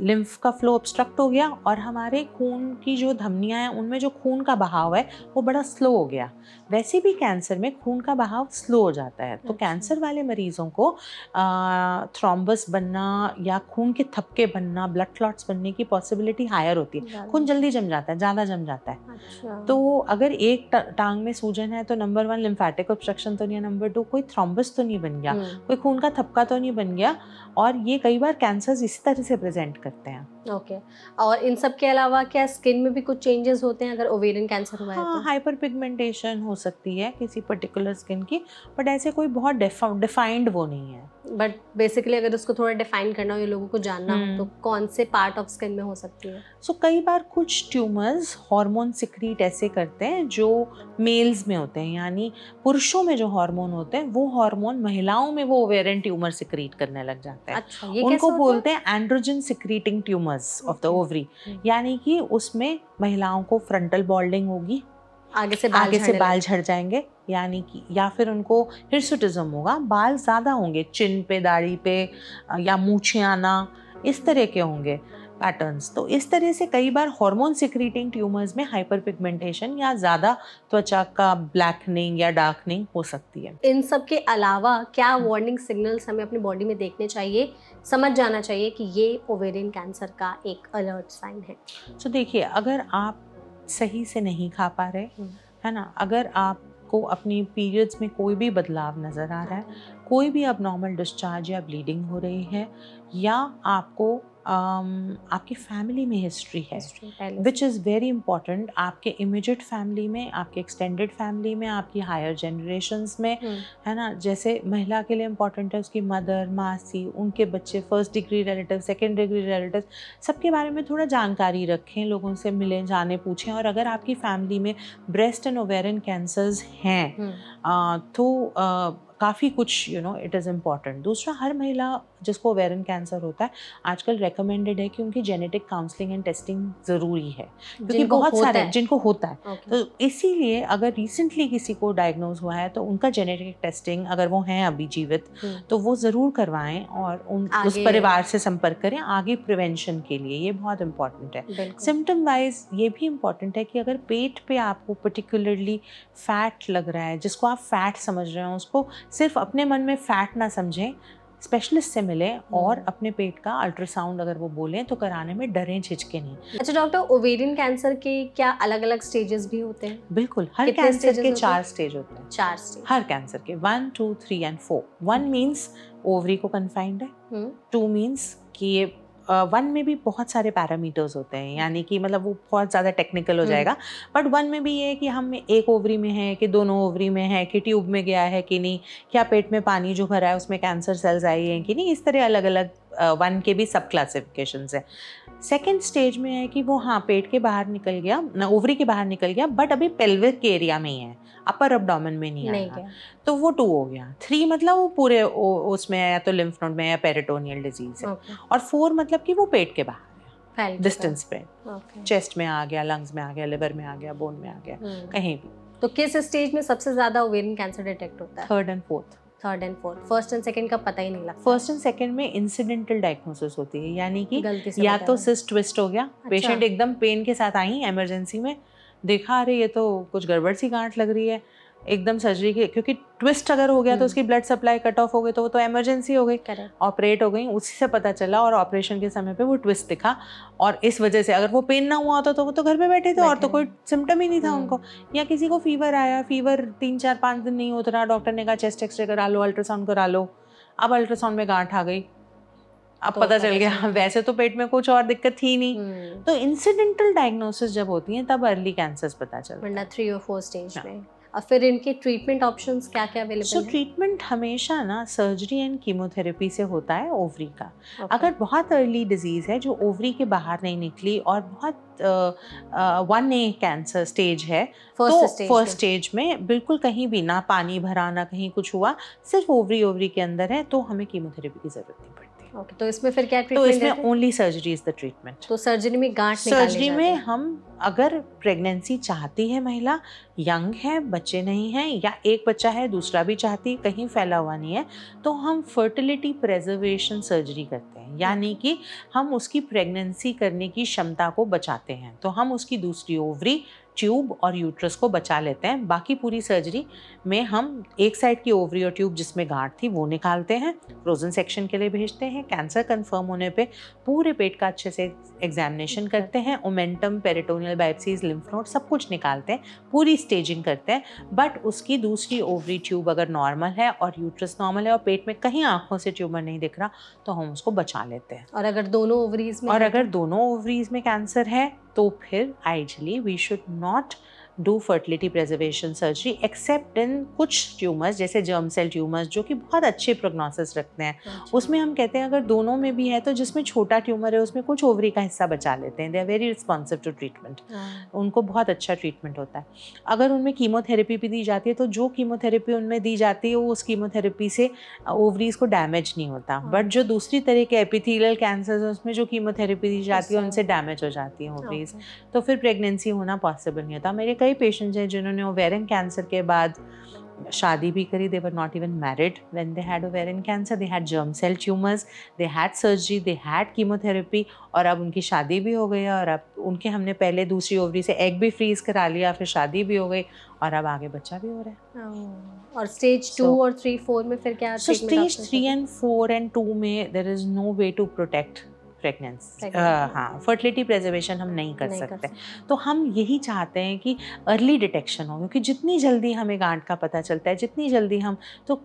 लिम्फ का फ्लो ऑब्स्ट्रक्ट हो गया, और हमारे खून की जो धमनियाँ हैं उनमें जो खून का बहाव है वो बड़ा स्लो हो गया। वैसे भी कैंसर में खून का बहाव स्लो हो जाता है। तो कैंसर वाले मरीजों को थ्रोम्बस बनना या खून के थपके बनना, ब्लड क्लॉट्स बनने की पॉसिबिलिटी हायर होती है। खून जल्दी जम जाता है, ज़्यादा जम जाता है। तो अगर एक टांग में सूजन है तो नंबर 1 लिम्फेटिक ऑब्स्ट्रक्शन तो नहीं है, नंबर 2 कोई थ्रोम्बस तो नहीं बन गया, कोई खून का थपका तो नहीं बन गया, और ये कई बार कैंसर्स इस तरह से प्रेजेंट करते हैं। ओके। और इन सब के अलावा क्या स्किन में भी कुछ चेंजेस होते हैं अगर ओवेरियन कैंसर हुआ है तो? हाइपर पिगमेंटेशन हो सकती है किसी पर्टिकुलर स्किन की, बट ऐसे कोई बहुत डिफाइंड वो नहीं है। बट बेसिकली अगर उसको थोड़ा डिफाइन करना हो या लोगों को जानना हो तो कौन से पार्ट ऑफ स्किन में हो सकती है? सो कई बार कुछ ट्यूमर्स हार्मोन सिक्रीट ऐसे करते हैं जो मेल्स में होते हैं, यानी पुरुषों में जो हार्मोन होते हैं वो हार्मोन महिलाओं में वो ओवेरियन ट्यूमर सिक्रीट करने लग जाते हैं। अच्छा, ये उनको कैसे बोलते हैं androgen secreting tumours of the ovary, यानी कि उसमें महिलाओं को फ्रंटल बॉल्डिंग होगी, आगे से बाल झड़ जाएंगे, यानी कि, या फिर उनको हिर्सुटिज्म होगा, बाल ज़्यादा होंगे चिन पे, दाढ़ी पे, या मूछें आना, इस तरह के होंगे पैटर्न्स। तो इस तरह से कई बार हार्मोन सिक्रीटिंग ट्यूमर्स में हाइपर पिगमेंटेशन या ज़्यादा त्वचा का ब्लैकनिंग या डार्कनिंग हो सकती है। इन सब के अलावा क्या वार्निंग सिग्नल्स हमें अपनी बॉडी में देखने चाहिए, समझ जाना चाहिए कि ये ओवेरियन कैंसर का एक अलर्ट साइन है? तो देखिए, अगर आप सही से नहीं खा पा रहे, है ना, अगर आपको अपनी पीरियड्स में कोई भी बदलाव नज़र आ रहा है, कोई भी अबनॉर्मल डिस्चार्ज या ब्लीडिंग हो रही है, या आपको आपकी फैमिली में हिस्ट्री है, विच इज़ वेरी इंपॉर्टेंट, आपके इमीडिएट फैमिली में, आपके एक्सटेंडेड फैमिली में, आपकी हायर जनरेशन्स में, है ना, जैसे महिला के लिए इम्पॉर्टेंट है उसकी मदर, मासी, उनके बच्चे, first degree relative, second degree relative, सबके बारे में थोड़ा जानकारी रखें, लोगों से मिलें, जाने, पूछें। और अगर आपकी फैमिली में ब्रेस्ट एंड ओवेरियन कैंसर्स हैं तो काफ़ी कुछ इट इज़ इम्पॉर्टेंट। दूसरा, हर महिला जिसको ओवेरियन कैंसर होता है आजकल रेकमेंडेड है कि उनकी जेनेटिक काउंसलिंग एंड टेस्टिंग ज़रूरी है, क्योंकि बहुत सारे जिनको होता है। तो इसीलिए अगर रिसेंटली किसी को डायग्नोज हुआ है तो उनका जेनेटिक टेस्टिंग, अगर वो हैं अभी जीवित, तो वो ज़रूर करवाएं और उस परिवार से संपर्क करें आगे प्रिवेंशन के लिए। ये बहुत इंपॉर्टेंट है। सिम्टम वाइज ये भी इम्पॉर्टेंट है कि अगर पेट पे आपको पर्टिकुलरली फैट लग रहा है, जिसको आप फैट समझ रहे हो, उसको सिर्फ अपने मन में फैट ना समझें, स्पेशलिस्ट से मिलें, और अपने पेट का अल्ट्रासाउंड अगर वो बोलें तो कराने में डरें, झिझकें नहीं। अच्छा डॉक्टर, ओवेरियन कैंसर के क्या अलग अलग स्टेजेस भी होते हैं? बिल्कुल, हर कैंसर के 4 स्टेज होते हैं। 4 स्टेज हर कैंसर के 1, 2, 3 एंड 4। 1 मीन्स ओवरी को कन्फाइंड है, 2 मीन्स कि ये 1 में भी बहुत सारे पैरामीटर्स होते हैं, यानी कि मतलब वो बहुत ज़्यादा टेक्निकल हो जाएगा, बट 1 में भी ये है कि हम एक ओवरी में है कि दोनों ओवरी में है, कि ट्यूब में गया है कि नहीं, क्या पेट में पानी जो भरा है उसमें कैंसर सेल्स आई हैं कि नहीं, इस तरह अलग अलग 1 के भी सब क्लासिफिकेशंस हैं। सेकेंड स्टेज में है कि वो पेट के बाहर निकल गया, ओवरी के बाहर निकल गया, बट अभी पेल्विक के एरिया में ही है, अपर एब्डोमेन में नहीं आया, तो वो 2 हो गया। 3 मतलब वो पूरे उसमें है, या तो लिम्फ नोड में या पेरिटोनियल डिजीज है। और 4 मतलब कि वो पेट के बाहर है, डिस्टेंस पे, चेस्ट में आ गया, लंग्स में आ गया, लिवर में आ गया, बोन में आ गया, कहीं भी। तो किस स्टेज में सबसे ज्यादा ओवेरियन कैंसर डिटेक्ट होता है? 3rd and 4th। 3rd and 4th। First and second का पता ही नहीं लगता। फर्स्ट एंड सेकंड में इंसिडेंटल डायग्नोसिस होती है, यानी कि या तो सिस्ट ट्विस्ट हो गया, पेशेंट एकदम पेन के साथ आई इमरजेंसी में, देखा अरे ये तो कुछ गड़बड़ सी गांठ लग रही है, एकदम सर्जरी के, क्योंकि ट्विस्ट अगर हो गया तो उसकी ब्लड सप्लाई कट ऑफ हो गई, तो वो तो इमरजेंसी हो गई, ऑपरेट हो गई, उसी से पता चला, और ऑपरेशन के समय पे वो ट्विस्ट दिखा, और इस वजह से अगर वो पेन ना हुआ होता तो वो तो घर पे बैठे थे और तो कोई सिम्टम ही नहीं था उनको। या किसी को फीवर आया, फीवर 3-4-5 दिन नहीं उतरा, डॉक्टर ने कहा चेस्ट एक्सरे करा लो, अल्ट्रासाउंड करा लो, अब अल्ट्रासाउंड में गांठ आ गई, अब तो पता चल गया, वैसे तो पेट में कुछ और दिक्कत थी नहीं। तो इंसिडेंटल डायग्नोसिस जब होती है तब अर्ली कैंसर्स पता चलता है, 3 और 4 स्टेज में। और फिर इनके ट्रीटमेंट ऑप्शंस क्या क्या अवेलेबल हैं? ट्रीटमेंट हमेशा ना सर्जरी एंड कीमोथेरेपी से होता है ओवरी का। अगर बहुत अर्ली डिजीज़ है जो ओवरी के बाहर नहीं निकली और बहुत 1A कैंसर स्टेज है, तो फर्स्ट स्टेज में बिल्कुल कहीं भी ना पानी भरा, ना कहीं कुछ हुआ, सिर्फ ओवरी के अंदर है, तो हमें कीमोथेरेपी की ज़रूरत नहीं पड़ती। ओके, तो इसमें फिर क्या तो ट्रीटमेंट इसमें देते हैं? Only surgery is the treatment. तो सर्जरी में गांठ निकाले सर्जरी जाते में हैं? हम अगर प्रेगनेंसी चाहती है महिला, यंग है, बच्चे नहीं हैं, या एक बच्चा है दूसरा भी चाहती, कहीं फैला हुआ नहीं है, तो हम फर्टिलिटी प्रिजर्वेशन सर्जरी करते हैं, यानी कि हम उसकी प्रेगनेंसी करने की क्षमता को बचाते हैं। तो हम उसकी दूसरी ओवरी, ट्यूब और यूट्रस को बचा लेते हैं। बाकी पूरी सर्जरी में हम एक साइड की ओवरी और ट्यूब जिसमें गांठ थी वो निकालते हैं, फ्रोजन सेक्शन के लिए भेजते हैं। कैंसर कंफर्म होने पे पूरे पेट का अच्छे से एग्जामिनेशन करते हैं, omentum, peritoneal biopsies, lymph node सब कुछ निकालते हैं, पूरी स्टेजिंग करते हैं। बट उसकी दूसरी ओवरी ट्यूब अगर नॉर्मल है और यूट्रस नॉर्मल है और पेट में कहीं आंखों से ट्यूमर नहीं दिख रहा, तो हम उसको बचा लेते हैं। और अगर दोनों ओवरीज में और है अगर तो? दोनों ओवरीज में कैंसर है तो फिर ideally we should not do fertility preservation surgery except in कुछ ट्यूमर्स जैसे जर्म सेल ट्यूमर्स जो कि बहुत अच्छे प्रोग्नोसिस रखते हैं। अच्छा। उसमें हम कहते हैं अगर दोनों में भी है तो जिसमें छोटा ट्यूमर है उसमें कुछ ओवरी का हिस्सा बचा लेते हैं। They are very responsive to treatment, उनको बहुत अच्छा ट्रीटमेंट होता है। अगर उनमें कीमोथेरेपी भी दी जाती है तो जो कीमोथेरेपी उनमें दी जाती है वो उस कीमोथेरेपी से ओवरीज को डैमेज नहीं होता। बट जो दूसरी तरह के एपिथेलियल कैंसर है उसमें जो कीमोथेरेपी दी जाती है उनसे डैमेज हो जाती है ओवरीज, तो फिर प्रेगनेंसी होना पॉसिबल नहीं होता। मेरे कई पेशेंट्स हैं जिन्होंने ओवेरियन कैंसर के बाद शादी भी करी, they were not even married when they had ovarian cancer, they had germ cell tumours, they had surgery, they had chemotherapy, और अब उनकी शादी भी हो गई और अब उनके हमने पहले दूसरी ओवरी से एग भी फ्रीज करा लिया, फिर शादी भी हो गई और अब आगे बच्चा भी हो रहा है। और स्टेज 2 और 3 4 में फिर क्या So treatment? stage 3 and 4 and 2 में there is no way to protect pregnancy. हाँ, फर्टिलिटी प्रिजर्वेशन हम नहीं कर सकते। तो हम यही चाहते हैं कि अर्ली डिटेक्शन हो, क्योंकि जितनी जल्दी हमें गांठ का पता चलता है, जितनी जल्दी हम तो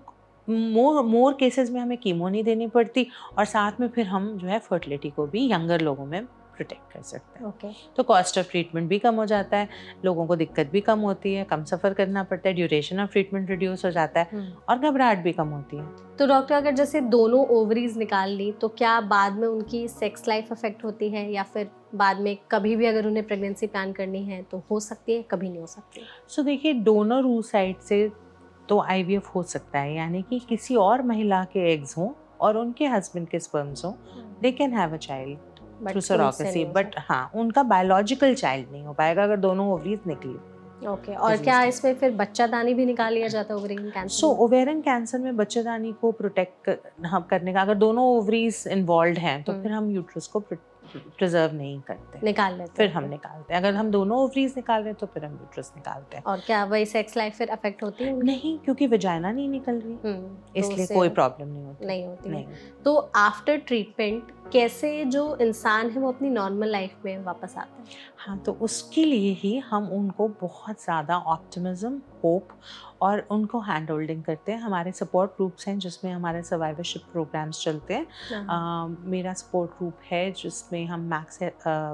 मोर केसेस में हमें कीमो नहीं देनी पड़ती और साथ में फिर हम जो है फर्टिलिटी को भी यंगर लोगों में प्रोटेक्ट कर सकते हैं। ओके। तो कॉस्ट ऑफ ट्रीटमेंट भी कम हो जाता है, लोगों को दिक्कत भी कम होती है, कम सफ़र करना पड़ता है, ड्यूरेशन ऑफ ट्रीटमेंट रिड्यूस हो जाता है और घबराहट भी कम होती है। तो डॉक्टर अगर जैसे दोनों ओवरीज निकाल ली तो क्या बाद में उनकी सेक्स लाइफ अफेक्ट होती है, या फिर बाद में कभी भी अगर उन्हें प्रेगनेंसी प्लान करनी है तो हो सकती है, कभी नहीं हो सकती? सो देखिए, डोनर रूसाइड से तो IVF हो सकता है, यानी कि किसी और महिला के एग्स हों और उनके हस्बैंड के स्पर्म्स हों, they can have a child through surrogacy, but हाँ उनका बायोलॉजिकल चाइल्ड नहीं हो पाएगा अगर दोनों ओवरीज निकली। ओके। और क्या इसमें फिर बच्चादानी भी निकाल लिया जाता है ओवेरियन कैंसर? सो ओवेरियन कैंसर में बच्चादानी को प्रोटेक्ट करने का, अगर दोनों ओवरीज इन्वॉल्व हैं तो फिर हम यूट्रस को प्रिजर्व नहीं करते, निकाल लेते फिर हम निकालते हैं। अगर हम दोनों ओवरीज निकाल रहे हैं तो फिर हम यूट्रस निकालते हैं। और क्या वही सेक्स लाइफ फिर अफेक्ट होती है? नहीं, क्योंकि वजाइना नहीं निकल रही, इसलिए कोई प्रॉब्लम नहीं होती। तो आफ्टर ट्रीटमेंट कैसे जो इंसान है वो अपनी नॉर्मल लाइफ में वापस आता है? हाँ, तो उसके लिए ही हम उनको बहुत ज़्यादा ऑप्टिमिज्म, होप और उनको हैंड होल्डिंग करते हैं। हमारे सपोर्ट ग्रुप्स हैं जिसमें हमारे सर्वाइवरशिप प्रोग्राम्स चलते हैं। मेरा सपोर्ट ग्रुप है जिसमें हम मैक्स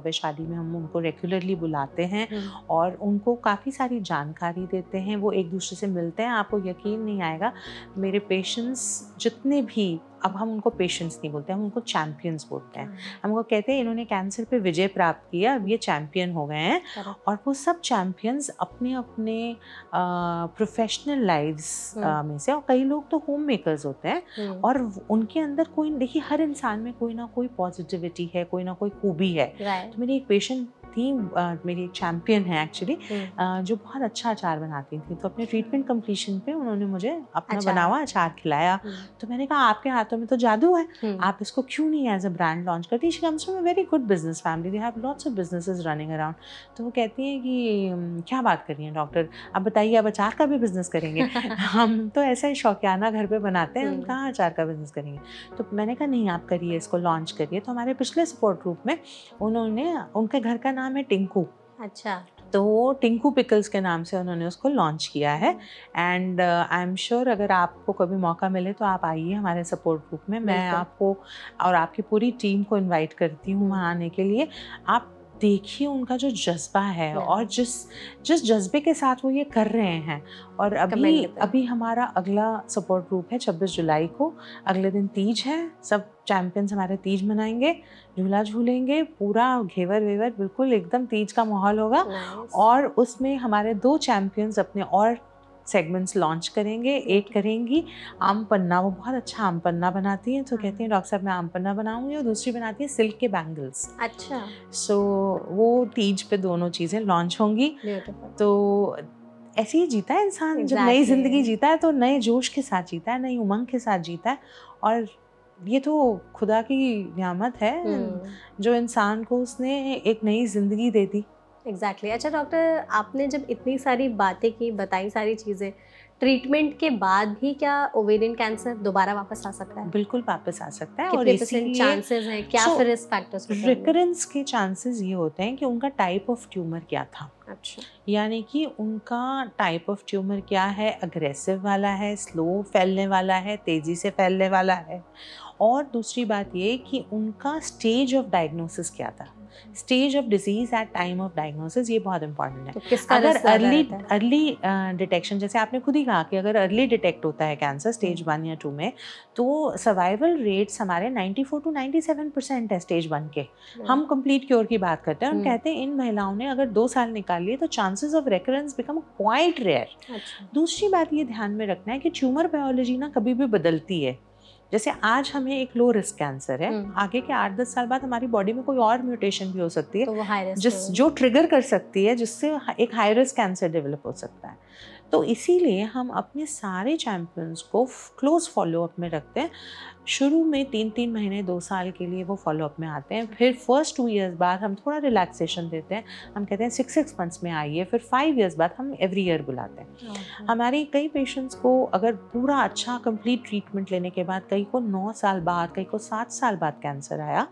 वैशाली में हम उनको रेगुलरली बुलाते हैं और उनको काफ़ी सारी जानकारी देते हैं। वो एक दूसरे से मिलते हैं, आपको यकीन नहीं आएगा, मेरे पेशेंट्स जितने भी, अब हम उनको पेशेंट्स नहीं बोलते, हम उनको चैम्पियंस बोलते हैं। हमको कहते हैं इन्होंने कैंसर पे विजय प्राप्त किया, अब ये चैम्पियन हो गए हैं। और वो सब चैम्पियंस अपने अपने प्रोफेशनल लाइव्स में से, और कई लोग तो होम मेकर्स होते हैं और उनके अंदर कोई, देखिए हर इंसान में कोई ना कोई पॉजिटिविटी है, कोई ना कोई खूबी है। तो मेरी एक पेशेंट थी, मेरी एक चैम्पियन है एक्चुअली, जो बहुत अच्छा अचार बनाती थी। तो अपने ट्रीटमेंट कंप्लीशन पे उन्होंने मुझे अपना बना हुआ अचार खिलाया। तो मैंने कहा आपके हाथों में तो जादू है, आप इसको क्यों नहीं एज अ ब्रांड लॉन्च करती? She comes from a very good business family, they have lots of businesses running around. तो वो कहती हैं कि क्या बात कर रही हैं डॉक्टर, अब बताइए आप अचार का भी बिजनेस करेंगे? हम तो ऐसा ही शौकियाना घर पे बनाते हैं, हम कहाँ अचार का बिजनेस करेंगे? तो मैंने कहा नहीं, आप करिए, इसको लॉन्च करिए। तो हमारे पिछले सपोर्ट ग्रुप में उन्होंने, उनके घर का नाम है टिंकू। अच्छा। तो टिंकू पिकल्स के नाम से उन्होंने उसको लॉन्च किया है। एंड आई एम श्योर अगर आपको कभी मौका मिले तो आप आइए हमारे सपोर्ट ग्रुप में। मैं आपको और आपकी पूरी टीम को इनवाइट करती हूँ वहाँ आने के लिए। आप देखिए उनका जो जज्बा है और जिस जज्बे के साथ वो ये कर रहे हैं। और अभी हमारा अगला सपोर्ट ग्रुप है 26 जुलाई को, अगले दिन तीज है, सब चैम्पियंस हमारे तीज मनाएंगे, झूला झूलेंगे, पूरा घेवर वेवर बिल्कुल एकदम तीज का माहौल होगा। और उसमें हमारे 2 चैम्पियंस अपने और सेगमेंट्स लॉन्च करेंगे। एक करेंगी आम पन्ना, वो बहुत अच्छा आम पन्ना बनाती हैं, तो कहती हैं डॉक्टर साहब मैं आम पन्ना बनाऊंगी, और दूसरी बनाती है सिल्क के बैंगल्स। अच्छा, सो वो तीज पे दोनों चीज़ें लॉन्च होंगी। ब्यूटीफुल। तो ऐसे ही जीता है इंसान, जब नई Exactly. ज़िंदगी जीता है तो नए जोश के साथ जीता है, नई उमंग के साथ जीता है, और ये तो खुदा की नियामत है जो इंसान को उसने एक नई ज़िंदगी दे दी। एग्जैक्टली। अच्छा डॉक्टर, आपने जब इतनी सारी बातें की, बताई सारी चीज़ें, ट्रीटमेंट के बाद भी क्या ओवेरियन कैंसर दोबारा वापस आ सकता है? बिल्कुल वापस आ सकता है, और कितने परसेंट इसीलिए चांसेस हैं? क्या फिर रिस्क फैक्टर्स होते हैं? रिकरेंस के चांसेस ये होते हैं कि उनका टाइप ऑफ ट्यूमर क्या था, अच्छा, यानी कि उनका टाइप ऑफ ट्यूमर क्या है, अग्रेसिव वाला है, स्लो फैलने वाला है, तेज़ी से फैलने वाला है, और दूसरी बात ये कि उनका स्टेज ऑफ डायग्नोसिस क्या था, stage of disease at time of diagnosis, ये बहुत इंपॉर्टेंट है। तो किसका अगर रिस्क ज़्यादा अर्ली रहता है? डिटेक्शन, जैसे आपने खुद ही कहा कि अगर अर्ली डिटेक्ट होता है कैंसर स्टेज 1 या 2 में, तो सर्वाइवल रेट्स हमारे 94 to 97% है स्टेज 1 के। हम कंप्लीट क्योर की बात करते हैं, हम कहते हैं इन महिलाओं ने अगर 2 साल निकाल लिए तो chances of recurrence become quite rare. अच्छा, दूसरी बात ये ध्यान में रखना है कि ट्यूमर बायोलॉजी ना कभी भी बदलती है। जैसे आज हमें एक लो रिस्क कैंसर है, आगे के 8-10 साल बाद हमारी बॉडी में कोई और म्यूटेशन भी हो सकती है, तो वो हाई रिस्क जो ट्रिगर कर सकती है, जिससे एक हाई रिस्क कैंसर डेवलप हो सकता है। तो इसीलिए हम अपने सारे चैम्पियंस को क्लोज फॉलोअप में रखते हैं। शुरू में 3-3 महीने 2 साल के लिए वो फॉलोअप में आते हैं, फिर फर्स्ट 2 इयर्स बाद हम थोड़ा रिलैक्सेशन देते हैं, हम कहते हैं 6 मंथ्स में आइए, फिर 5 इयर्स बाद हम एवरी ईयर बुलाते हैं। हमारे कई पेशेंट्स को अगर पूरा अच्छा कंप्लीट ट्रीटमेंट लेने के बाद, कई को 9 साल बाद, कई को 7 साल बाद कैंसर आया,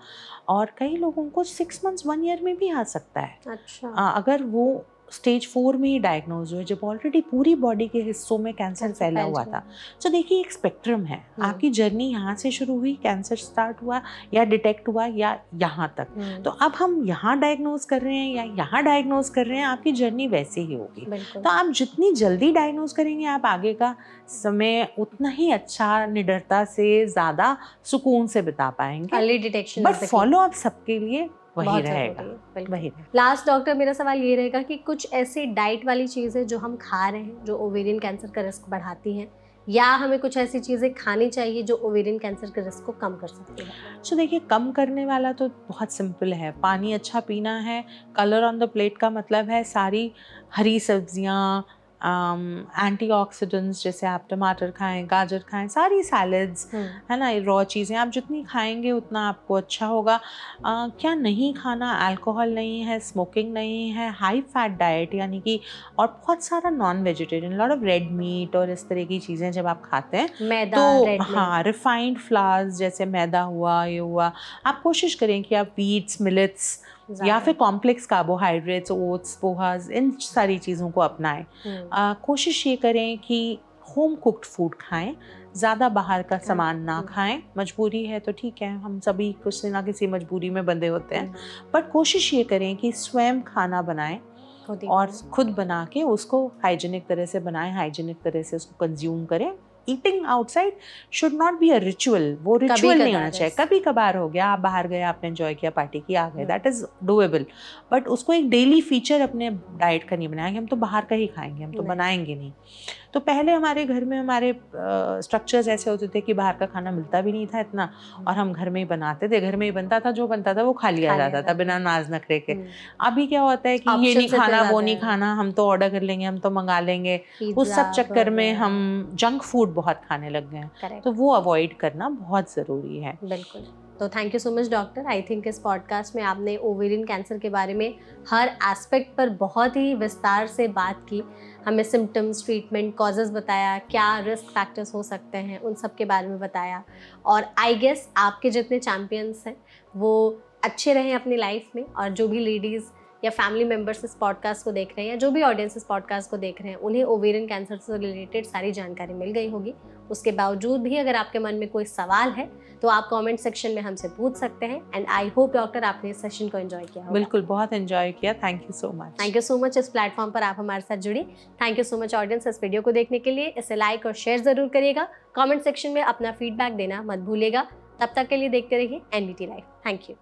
और कई लोगों को 6 मंथ्स 1 ईयर में भी आ सकता है। अच्छा, अगर वो स्टेज 4 में ही डायग्नोज हुए, जब ऑलरेडी पूरी बॉडी के हिस्सों में कैंसर फैला हुआ था। तो देखिए एक स्पेक्ट्रम है, आपकी जर्नी यहाँ से शुरू हुई, कैंसर स्टार्ट हुआ या डिटेक्ट हुआ, या यहाँ तक। तो अब हम यहाँ डायग्नोज कर रहे हैं या यहाँ डायग्नोज कर रहे हैं, आपकी जर्नी वैसे ही होगी। तो आप जितनी जल्दी डायग्नोज करेंगे, आप आगे का समय उतना ही अच्छा, निडरता से, ज़्यादा सुकून से बिता पाएंगे। Early detection, but follow up सबके लिए वही रहेगा, वही। लास्ट डॉक्टर, मेरा सवाल ये रहेगा कि कुछ ऐसी डाइट वाली चीज़ें जो हम खा रहे हैं जो ओवेरियन कैंसर का रिस्क बढ़ाती हैं, या हमें कुछ ऐसी चीज़ें खानी चाहिए जो ओवेरियन कैंसर के रिस्क को कम कर सकती है? सो देखिए, कम करने वाला तो बहुत सिंपल है, पानी अच्छा पीना है। कलर ऑन द प्लेट का मतलब है सारी हरी सब्जियाँ, एंटीऑक्सीडेंट्स, जैसे आप टमाटर खाएं, गाजर खाएं, सारी सैलड्स, है ना, रॉ चीज़ें आप जितनी खाएंगे उतना आपको अच्छा होगा। क्या नहीं खाना, अल्कोहल नहीं है, स्मोकिंग नहीं है, हाई फैट डाइट यानी कि, और बहुत सारा non vegetarian, lot of red meat और इस तरह की चीज़ें जब आप खाते हैं, मैदा, तो हाँ, रिफाइंड फ्लावर्स जैसे मैदा हुआ, ये हुआ, आप कोशिश करें कि आप वीट्स, मिलेट्स या फिर कॉम्प्लेक्स कार्बोहाइड्रेट्स, ओट्स, पोहास, इन सारी चीज़ों को अपनाएं। कोशिश ये करें कि होम कुक्ड फूड खाएं, ज़्यादा बाहर का सामान ना खाएं। मजबूरी है तो ठीक है, हम सभी कुछ ना किसी मजबूरी में बंधे होते हैं, बट कोशिश ये करें कि स्वयं खाना बनाएं और खुद बना के उसको हाइजीनिक तरह से बनाएं, हाइजीनिक तरह से उसको कंज्यूम करें। Eating outside should not be a ritual, वो रिचुअल नहीं होना चाहिए। कभी कभार हो गया, आप बाहर गए, आपने एंजॉय किया, पार्टी की, आ गए, दैट इज डूएबल, बट उसको एक डेली फीचर अपने डाइट का नहीं बनाएंगे। हम तो बाहर का ही खाएंगे, हम तो बनाएंगे नहीं। तो पहले हमारे घर में हमारे स्ट्रक्चर्स ऐसे होते थे कि बाहर का खाना मिलता भी नहीं था इतना, और हम घर में ही बनाते थे, घर में ही बनता था, जो बनता था वो खा लिया जाता था बिना नाज नखरे के। अभी क्या होता है कि ये नहीं खाना, वो नहीं खाना, हम तो ऑर्डर कर लेंगे, हम तो मंगा लेंगे, उस सब चक्कर में हम जंक फूड बहुत खाने लग गए हैं, तो वो अवॉइड करना बहुत ज़रूरी है। बिल्कुल। तो thank you so much doctor. I think इस पॉडकास्ट में आपने ओवेरियन कैंसर के बारे में हर एस्पेक्ट पर बहुत ही विस्तार से बात की, हमें सिम्टम्स, ट्रीटमेंट, कॉजेज़ बताया, क्या रिस्क फैक्टर्स हो सकते हैं, उन सब के बारे में बताया। और आई गेस आपके जितने चैम्पियंस हैं वो अच्छे रहें अपनी लाइफ में, और जो भी लेडीज़ या फैमिली मेम्बर्स इस पॉडकास्ट को देख रहे हैं, या जो भी ऑडियंस इस पॉडकास्ट को देख रहे हैं, उन्हें ओवेरियन कैंसर से रिलेटेड सारी जानकारी मिल गई होगी। उसके बावजूद भी अगर आपके मन में कोई सवाल है तो आप कमेंट सेक्शन में हमसे पूछ सकते हैं। एंड आई होप डॉक्टर आपने इस सेशन को एंजॉय किया होगा। बिल्कुल, बहुत एंजॉय किया। Thank you so much. Thank you so much इस प्लेटफॉर्म पर आप हमारे साथ जुड़ी। Thank you so much audience इस वीडियो को देखने के लिए। इसे लाइक और शेयर जरूर करिएगा। कमेंट सेक्शन में अपना फीडबैक देना मत भूलिएगा। तब तक के लिए देखते रहिए एनडीटी लाइव। Thank you.